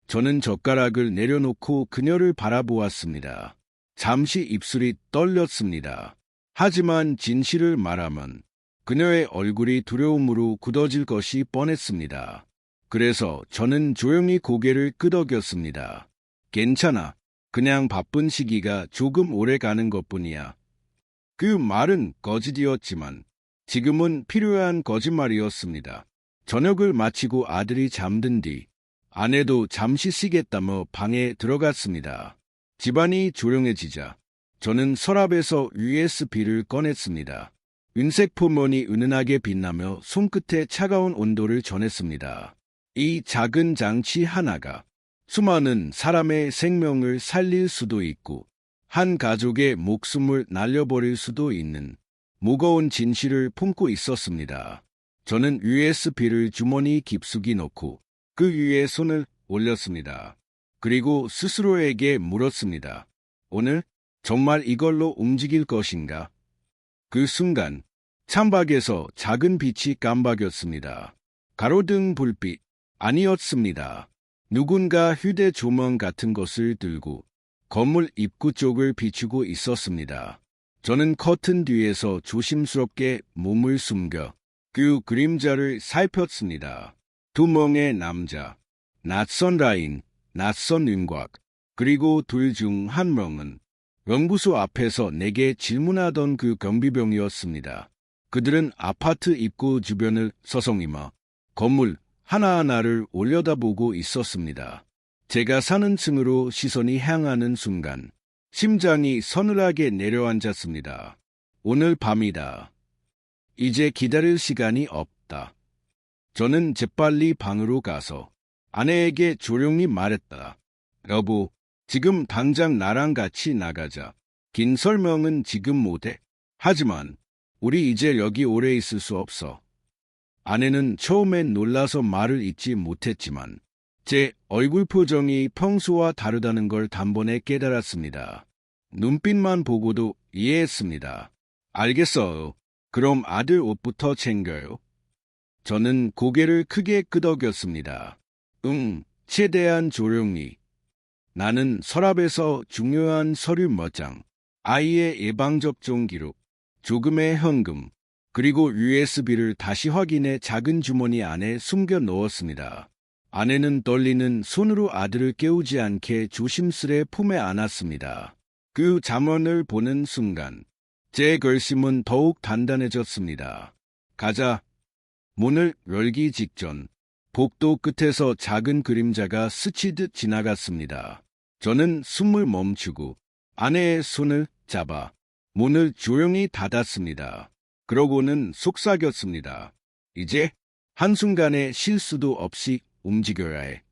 저는 젓가락을 내려놓고 그녀를 바라보았습니다. 잠시 입술이 떨렸습니다. 하지만 진실을 말하면 그녀의 얼굴이 두려움으로 굳어질 것이 뻔했습니다. 그래서 저는 조용히 고개를 끄덕였습니다. 괜찮아. 그냥 바쁜 시기가 조금 오래 가는 것뿐이야. 그 말은 거짓이었지만 지금은 필요한 거짓말이었습니다. 저녁을 마치고 아들이 잠든 뒤 아내도 잠시 쉬겠다며 방에 들어갔습니다. 집안이 조용해지자 저는 서랍에서 USB를 꺼냈습니다. 은색 표면이 은은하게 빛나며 손끝에 차가운 온도를 전했습니다. 이 작은 장치 하나가 수많은 사람의 생명을 살릴 수도 있고 한 가족의 목숨을 날려버릴 수도 있는 무거운 진실을 품고 있었습니다. 저는 USB를 주머니 깊숙이 넣고 그 위에 손을 올렸습니다. 그리고 스스로에게 물었습니다. 오늘 정말 이걸로 움직일 것인가? 그 순간 창밖에서 작은 빛이 깜박였습니다. 가로등 불빛 아니었습니다. 누군가 휴대조명 같은 것을 들고 건물 입구 쪽을 비추고 있었습니다. 저는 커튼 뒤에서 조심스럽게 몸을 숨겨 그 그림자를 살폈습니다. 두 명의 남자, 낯선 라인, 낯선 윤곽, 그리고 둘 중 한 명은 연구소 앞에서 내게 질문하던 그 경비병이었습니다. 그들은 아파트 입구 주변을 서성이며 건물 하나하나를 올려다보고 있었습니다. 제가 사는 층으로 시선이 향하는 순간 심장이 서늘하게 내려앉았습니다. 오늘 밤이다. 이제 기다릴 시간이 없다. 저는 재빨리 방으로 가서 아내에게 조용히 말했다. 여보, 지금 당장 나랑 같이 나가자. 긴 설명은 지금 못해. 하지만 우리 이제 여기 오래 있을 수 없어. 아내는 처음엔 놀라서 말을 잇지 못했지만 제 얼굴 표정이 평소와 다르다는 걸 단번에 깨달았습니다. 눈빛만 보고도 이해했습니다. 알겠어요. 그럼 아들 옷부터 챙겨요. 저는 고개를 크게 끄덕였습니다. 최대한 조용히. 나는 서랍에서 중요한 서류 몇 장, 아이의 예방접종 기록, 조금의 현금, 그리고 USB를 다시 확인해 작은 주머니 안에 숨겨 넣었습니다. 아내는 떨리는 손으로 아들을 깨우지 않게 조심스레 품에 안았습니다. 그 잠원을 보는 순간 제 결심은 더욱 단단해졌습니다. 가자. 문을 열기 직전 복도 끝에서 작은 그림자가 스치듯 지나갔습니다. 저는 숨을 멈추고 아내의 손을 잡아 문을 조용히 닫았습니다. 그러고는 속삭였습니다. 이제 한순간의 실수도 없이 움직여야 해.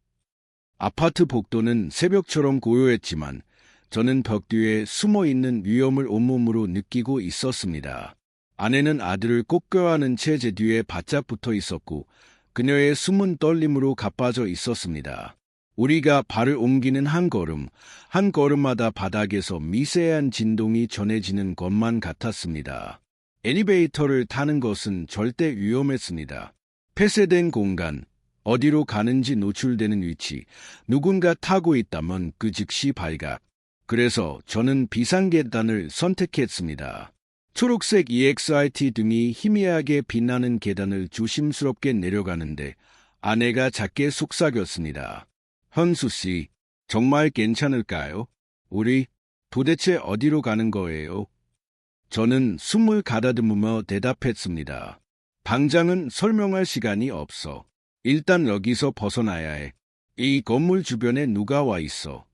아파트 복도는 새벽처럼 고요했지만 저는 벽 뒤에 숨어있는 위험을 온몸으로 느끼고 있었습니다. 아내는 아들을 꼭 껴안은 채 제 뒤에 바짝 붙어 있었고 그녀의 숨은 떨림으로 가빠져 있었습니다. 우리가 발을 옮기는 한 걸음, 한 걸음마다 바닥에서 미세한 진동이 전해지는 것만 같았습니다. 엘리베이터를 타는 것은 절대 위험했습니다. 폐쇄된 공간, 어디로 가는지 노출되는 위치, 누군가 타고 있다면 그 즉시 발각. 그래서 저는 비상계단을 선택했습니다. 초록색 EXIT 등이 희미하게 빛나는 계단을 조심스럽게 내려가는데 아내가 작게 속삭였습니다. 현수 씨, 정말 괜찮을까요? 우리 도대체 어디로 가는 거예요? 저는 숨을 가다듬으며 대답했습니다. 당장은 설명할 시간이 없어. 일단 여기서 벗어나야 해. 이 건물 주변에 누가 와 있어?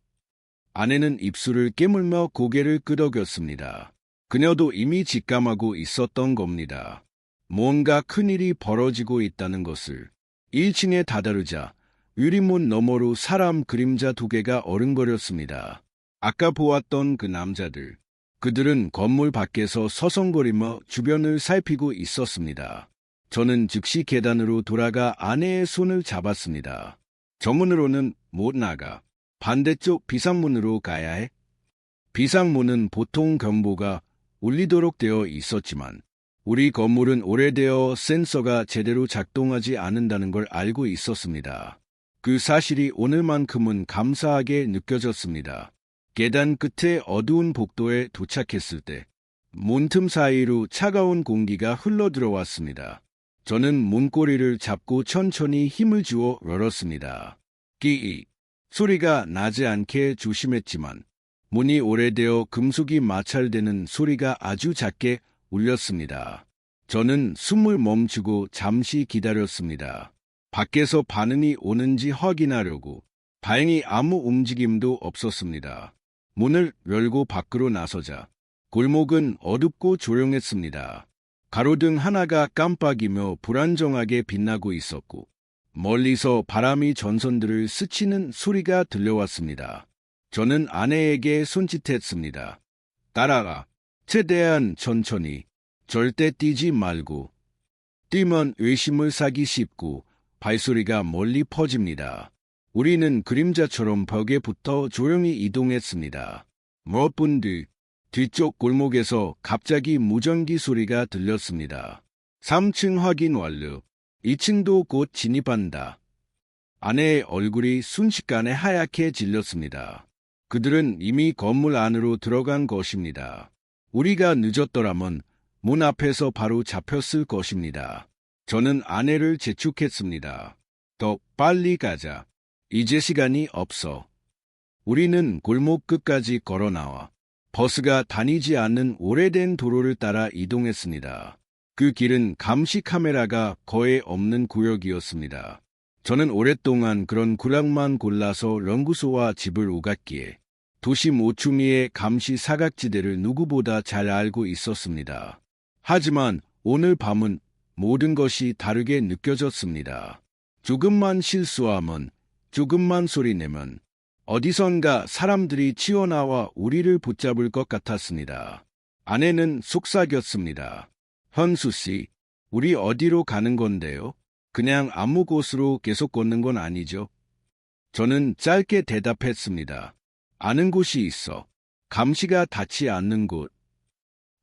아내는 입술을 깨물며 고개를 끄덕였습니다. 그녀도 이미 직감하고 있었던 겁니다. 뭔가 큰일이 벌어지고 있다는 것을. 1층에 다다르자 유리문 너머로 사람 그림자 2개가 어른거렸습니다. 아까 보았던 그 남자들. 그들은 건물 밖에서 서성거리며 주변을 살피고 있었습니다. 저는 즉시 계단으로 돌아가 아내의 손을 잡았습니다. 저 문으로는 못 나가. 반대쪽 비상문으로 가야 해. 비상문은 보통 경보가 울리도록 되어 있었지만 우리 건물은 오래되어 센서가 제대로 작동하지 않는다는 걸 알고 있었습니다. 그 사실이 오늘만큼은 감사하게 느껴졌습니다. 계단 끝에 어두운 복도에 도착했을 때 문틈 사이로 차가운 공기가 흘러들어왔습니다. 저는 문고리를 잡고 천천히 힘을 주어 열었습니다. 끼익 소리가 나지 않게 조심했지만 문이 오래되어 금속이 마찰되는 소리가 아주 작게 울렸습니다. 저는 숨을 멈추고 잠시 기다렸습니다. 밖에서 반응이 오는지 확인하려고. 다행히 아무 움직임도 없었습니다. 문을 열고 밖으로 나서자 골목은 어둡고 조용했습니다. 가로등 하나가 깜빡이며 불안정하게 빛나고 있었고 멀리서 바람이 전선들을 스치는 소리가 들려왔습니다. 저는 아내에게 손짓했습니다. 따라가. 최대한 천천히. 절대 뛰지 말고. 뛰면 의심을 사기 쉽고 발소리가 멀리 퍼집니다. 우리는 그림자처럼 벽에 붙어 조용히 이동했습니다. 몇 분 뒤 뒤쪽 골목에서 갑자기 무전기 소리가 들렸습니다. 3층 확인 완료. 2층도 곧 진입한다. 아내의 얼굴이 순식간에 하얗게 질렸습니다. 그들은 이미 건물 안으로 들어간 것입니다. 우리가 늦었더라면 문 앞에서 바로 잡혔을 것입니다. 저는 아내를 재촉했습니다. 더 빨리 가자. 이제 시간이 없어. 우리는 골목 끝까지 걸어 나와 버스가 다니지 않는 오래된 도로를 따라 이동했습니다. 그 길은 감시 카메라가 거의 없는 구역이었습니다. 저는 오랫동안 그런 구역만 골라서 연구소와 집을 오갔기에 도시 모퉁이의 감시 사각지대를 누구보다 잘 알고 있었습니다. 하지만 오늘 밤은 모든 것이 다르게 느껴졌습니다. 조금만 실수하면, 조금만 소리내면 어디선가 사람들이 튀어나와 우리를 붙잡을 것 같았습니다. 아내는 속삭였습니다. 현수 씨, 우리 어디로 가는 건데요? 그냥 아무 곳으로 계속 걷는 건 아니죠? 저는 짧게 대답했습니다. 아는 곳이 있어. 감시가 닿지 않는 곳.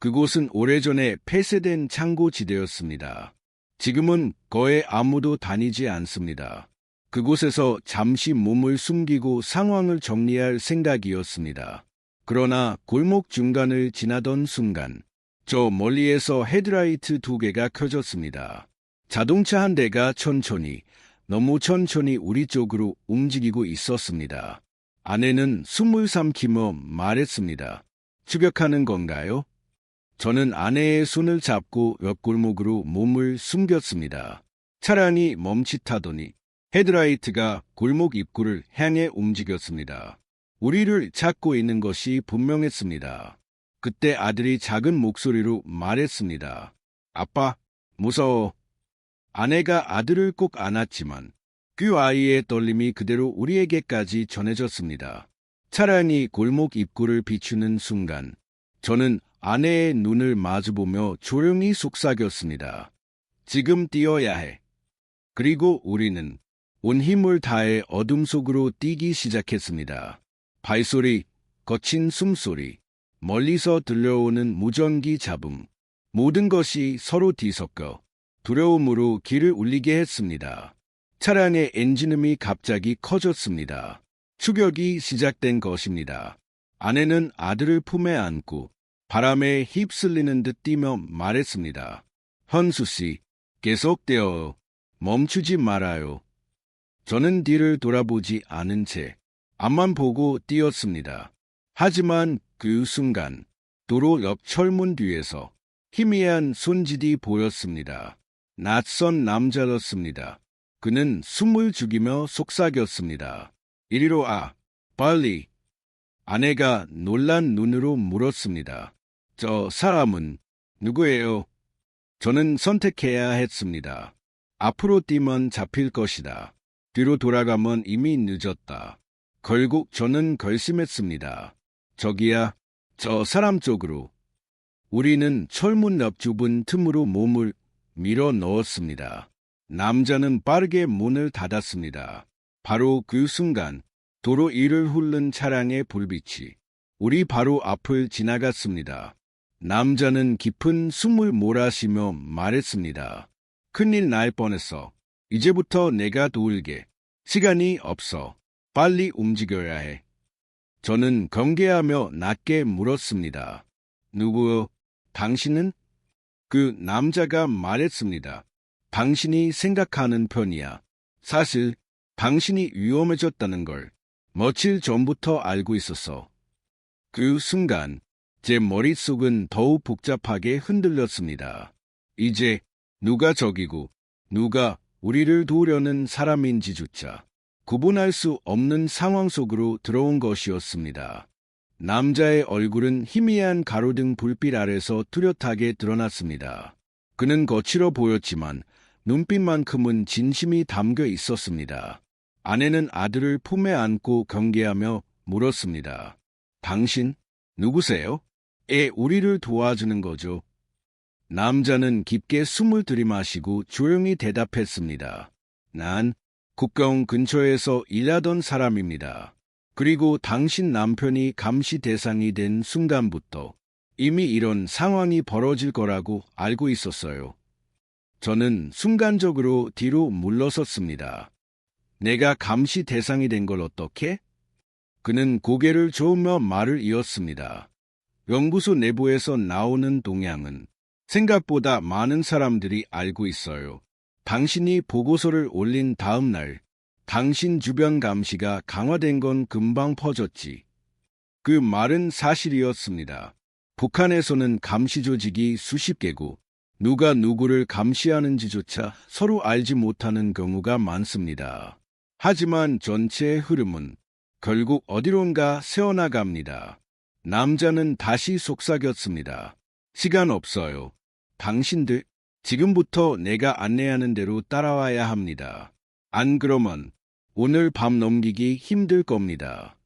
그곳은 오래전에 폐쇄된 창고지대였습니다. 지금은 거의 아무도 다니지 않습니다. 그곳에서 잠시 몸을 숨기고 상황을 정리할 생각이었습니다. 그러나 골목 중간을 지나던 순간 저 멀리에서 헤드라이트 2개가 켜졌습니다. 자동차 한 대가 천천히, 너무 천천히 우리 쪽으로 움직이고 있었습니다. 아내는 숨을 삼키며 말했습니다. 추격하는 건가요? 저는 아내의 손을 잡고 옆골목으로 몸을 숨겼습니다. 차량이 멈칫하더니 헤드라이트가 골목 입구를 향해 움직였습니다. 우리를 찾고 있는 것이 분명했습니다. 그때 아들이 작은 목소리로 말했습니다. 아빠, 무서워. 아내가 아들을 꼭 안았지만 그 아이의 떨림이 그대로 우리에게까지 전해졌습니다. 차량이 골목 입구를 비추는 순간 저는 아내의 눈을 마주보며 조용히 속삭였습니다. 지금 뛰어야 해. 그리고 우리는 온 힘을 다해 어둠 속으로 뛰기 시작했습니다. 발소리, 거친 숨소리, 멀리서 들려오는 무전기 잡음, 모든 것이 서로 뒤섞여 두려움으로 귀를 울리게 했습니다. 차량의 엔진음이 갑자기 커졌습니다. 추격이 시작된 것입니다. 아내는 아들을 품에 안고 바람에 휩쓸리는 듯 뛰며 말했습니다. 현수 씨, 계속 뛰어요. 멈추지 말아요. 저는 뒤를 돌아보지 않은 채 앞만 보고 뛰었습니다. 하지만 그 순간 도로 옆 철문 뒤에서 희미한 손짓이 보였습니다. 낯선 남자였습니다. 그는 숨을 죽이며 속삭였습니다. 이리로 와, 빨리. 아내가 놀란 눈으로 물었습니다. 저 사람은 누구예요? 저는 선택해야 했습니다. 앞으로 뛰면 잡힐 것이다. 뒤로 돌아가면 이미 늦었다. 결국 저는 결심했습니다. 저기야, 저 사람 쪽으로. 우리는 철문 옆 좁은 틈으로 몸을 밀어 넣었습니다. 남자는 빠르게 문을 닫았습니다. 바로 그 순간 도로 위를 훑는 차량의 불빛이 우리 바로 앞을 지나갔습니다. 남자는 깊은 숨을 몰아쉬며 말했습니다. 큰일 날 뻔했어. 이제부터 내가 도울게. 시간이 없어. 빨리 움직여야 해. 저는 경계하며 낮게 물었습니다. 누구요? 당신은? 그 남자가 말했습니다. 당신이 생각하는 편이야. 사실 당신이 위험해졌다는 걸 며칠 전부터 알고 있었어. 그 순간 제 머릿속은 더욱 복잡하게 흔들렸습니다. 이제 누가 적이고 누가 우리를 도우려는 사람인지조차 구분할 수 없는 상황 속으로 들어온 것이었습니다. 남자의 얼굴은 희미한 가로등 불빛 아래서 뚜렷하게 드러났습니다. 그는 거칠어 보였지만 눈빛만큼은 진심이 담겨 있었습니다. 아내는 아들을 품에 안고 경계하며 물었습니다. 당신 누구세요? 우리를 도와주는 거죠. 남자는 깊게 숨을 들이마시고 조용히 대답했습니다. 난 국경 근처에서 일하던 사람입니다. 그리고 당신 남편이 감시 대상이 된 순간부터 이미 이런 상황이 벌어질 거라고 알고 있었어요. 저는 순간적으로 뒤로 물러섰습니다. 내가 감시 대상이 된 걸 어떻게? 그는 고개를 저으며 말을 이었습니다. 연구소 내부에서 나오는 동향은 생각보다 많은 사람들이 알고 있어요. 당신이 보고서를 올린 다음 날, 당신 주변 감시가 강화된 건 금방 퍼졌지. 그 말은 사실이었습니다. 북한에서는 감시 조직이 수십 개고 누가 누구를 감시하는지조차 서로 알지 못하는 경우가 많습니다. 하지만 전체의 흐름은 결국 어디론가 새어나갑니다. 남자는 다시 속삭였습니다. 시간 없어요. 당신들, 지금부터 내가 안내하는 대로 따라와야 합니다. 안 그러면 오늘 밤 넘기기 힘들 겁니다.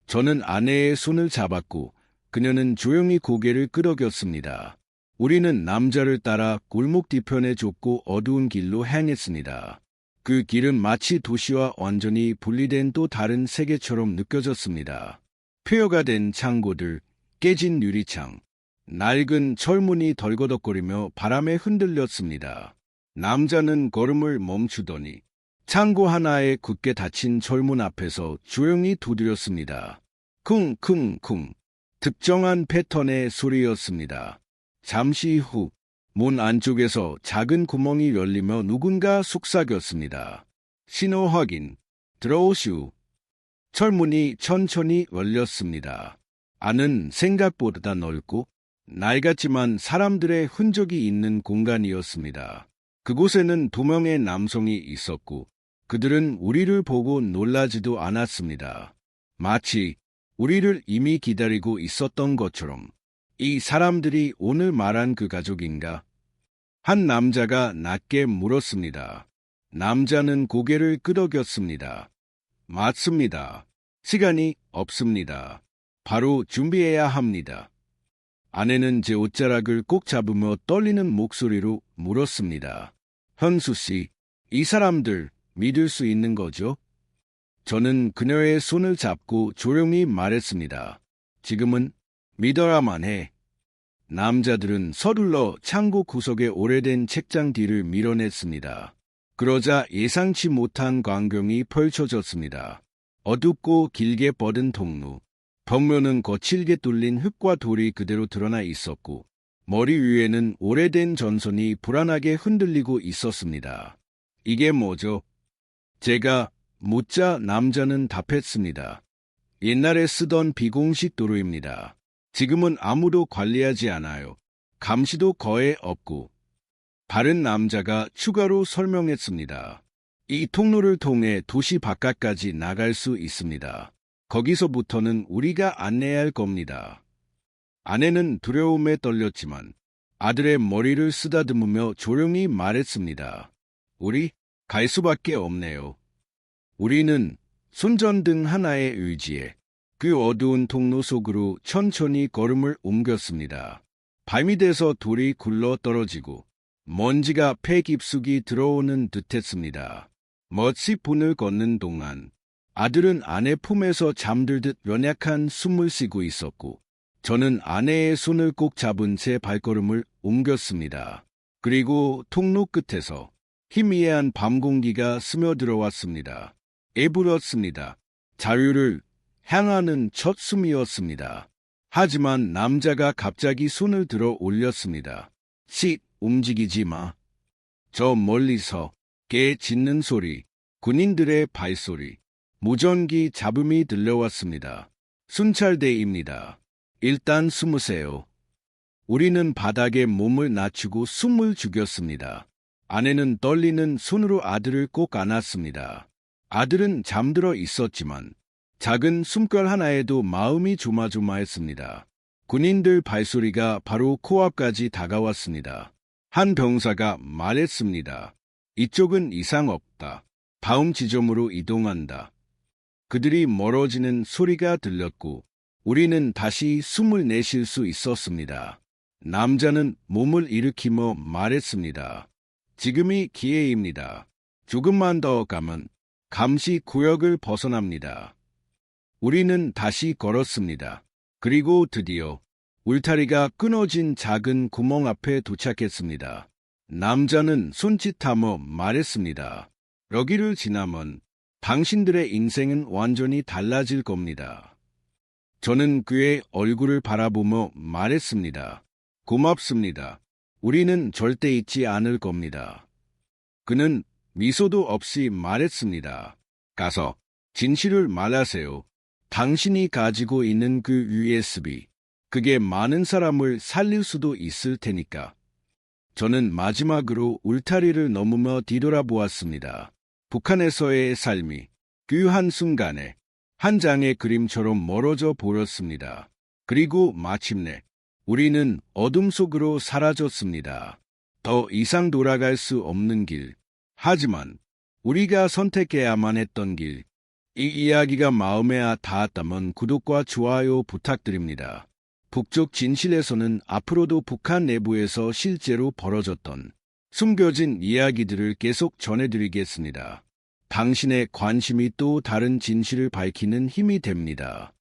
저는 아내의 손을 잡았고 그녀는 조용히 고개를 끄덕였습니다. 우리는 남자를 따라 골목 뒤편에 좁고 어두운 길로 향했습니다. 그 길은 마치 도시와 완전히 분리된 또 다른 세계처럼 느껴졌습니다. 폐허가 된 창고들, 깨진 유리창, 낡은 철문이 덜거덕거리며 바람에 흔들렸습니다. 남자는 걸음을 멈추더니 창고 하나에 굳게 닫힌 철문 앞에서 조용히 두드렸습니다. 쿵쿵쿵. 특정한 패턴의 소리였습니다. 잠시 후 문 안쪽에서 작은 구멍이 열리며 누군가 속삭였습니다. 신호 확인. 들어오시오. 철문이 천천히 열렸습니다. 안은 생각보다 넓고 낡았지만 사람들의 흔적이 있는 공간이었습니다. 그곳에는 두 명의 남성이 있었고 그들은 우리를 보고 놀라지도 않았습니다. 마치 우리를 이미 기다리고 있었던 것처럼. 이 사람들이 오늘 말한 그 가족인가? 한 남자가 낮게 물었습니다. 남자는 고개를 끄덕였습니다. 맞습니다. 시간이 없습니다. 바로 준비해야 합니다. 아내는 제 옷자락을 꼭 잡으며 떨리는 목소리로 물었습니다. 현수 씨, 이 사람들 믿을 수 있는 거죠? 저는 그녀의 손을 잡고 조용히 말했습니다. 지금은 믿어야만 해. 남자들은 서둘러 창고 구석의 오래된 책장 뒤를 밀어냈습니다. 그러자 예상치 못한 광경이 펼쳐졌습니다. 어둡고 길게 뻗은 통로, 벽면은 거칠게 뚫린 흙과 돌이 그대로 드러나 있었고 머리 위에는 오래된 전선이 불안하게 흔들리고 있었습니다. 이게 뭐죠? 제가 묻자 남자는 답했습니다. 옛날에 쓰던 비공식 도로입니다. 지금은 아무도 관리하지 않아요. 감시도 거의 없고. 다른 남자가 추가로 설명했습니다. 이 통로를 통해 도시 바깥까지 나갈 수 있습니다. 거기서부터는 우리가 안내해야 할 겁니다. 아내는 두려움에 떨렸지만 아들의 머리를 쓰다듬으며 조용히 말했습니다. 우리 갈 수밖에 없네요. 우리는 손전등 하나에 의지해 그 어두운 통로 속으로 천천히 걸음을 옮겼습니다. 밤이 돼서 돌이 굴러 떨어지고 먼지가 폐 깊숙이 들어오는 듯했습니다. 멋지 분을 걷는 동안 아들은 아내 품에서 잠들듯 연약한 숨을 쉬고 있었고 저는 아내의 손을 꼭 잡은 채 발걸음을 옮겼습니다. 그리고 통로 끝에서 희미한 밤 공기가 스며들어왔습니다. 애부렸습니다. 자유를 향하는 첫 숨이었습니다. 하지만 남자가 갑자기 손을 들어 올렸습니다. 움직이지 마. 저 멀리서 개 짖는 소리, 군인들의 발소리, 무전기 잡음이 들려왔습니다. 순찰대입니다. 일단 숨으세요. 우리는 바닥에 몸을 낮추고 숨을 죽였습니다. 아내는 떨리는 손으로 아들을 꼭 안았습니다. 아들은 잠들어 있었지만 작은 숨결 하나에도 마음이 조마조마했습니다. 군인들 발소리가 바로 코앞까지 다가왔습니다. 한 병사가 말했습니다. 이쪽은 이상 없다. 다음 지점으로 이동한다. 그들이 멀어지는 소리가 들렸고 우리는 다시 숨을 내쉴 수 있었습니다. 남자는 몸을 일으키며 말했습니다. 지금이 기회입니다. 조금만 더 가면 감시 구역을 벗어납니다. 우리는 다시 걸었습니다. 그리고 드디어 울타리가 끊어진 작은 구멍 앞에 도착했습니다. 남자는 손짓하며 말했습니다. 여기를 지나면 당신들의 인생은 완전히 달라질 겁니다. 저는 그의 얼굴을 바라보며 말했습니다. 고맙습니다. 우리는 절대 잊지 않을 겁니다. 그는 미소도 없이 말했습니다. 가서 진실을 말하세요. 당신이 가지고 있는 그 USB, 그게 많은 사람을 살릴 수도 있을 테니까. 저는 마지막으로 울타리를 넘으며 뒤돌아보았습니다. 북한에서의 삶이 그 한순간에 한 장의 그림처럼 멀어져 보였습니다. 그리고 마침내 우리는 어둠 속으로 사라졌습니다. 더 이상 돌아갈 수 없는 길. 하지만 우리가 선택해야만 했던 길. 이 이야기가 마음에 닿았다면 구독과 좋아요 부탁드립니다. 북쪽 진실에서는 앞으로도 북한 내부에서 실제로 벌어졌던 숨겨진 이야기들을 계속 전해드리겠습니다. 당신의 관심이 또 다른 진실을 밝히는 힘이 됩니다.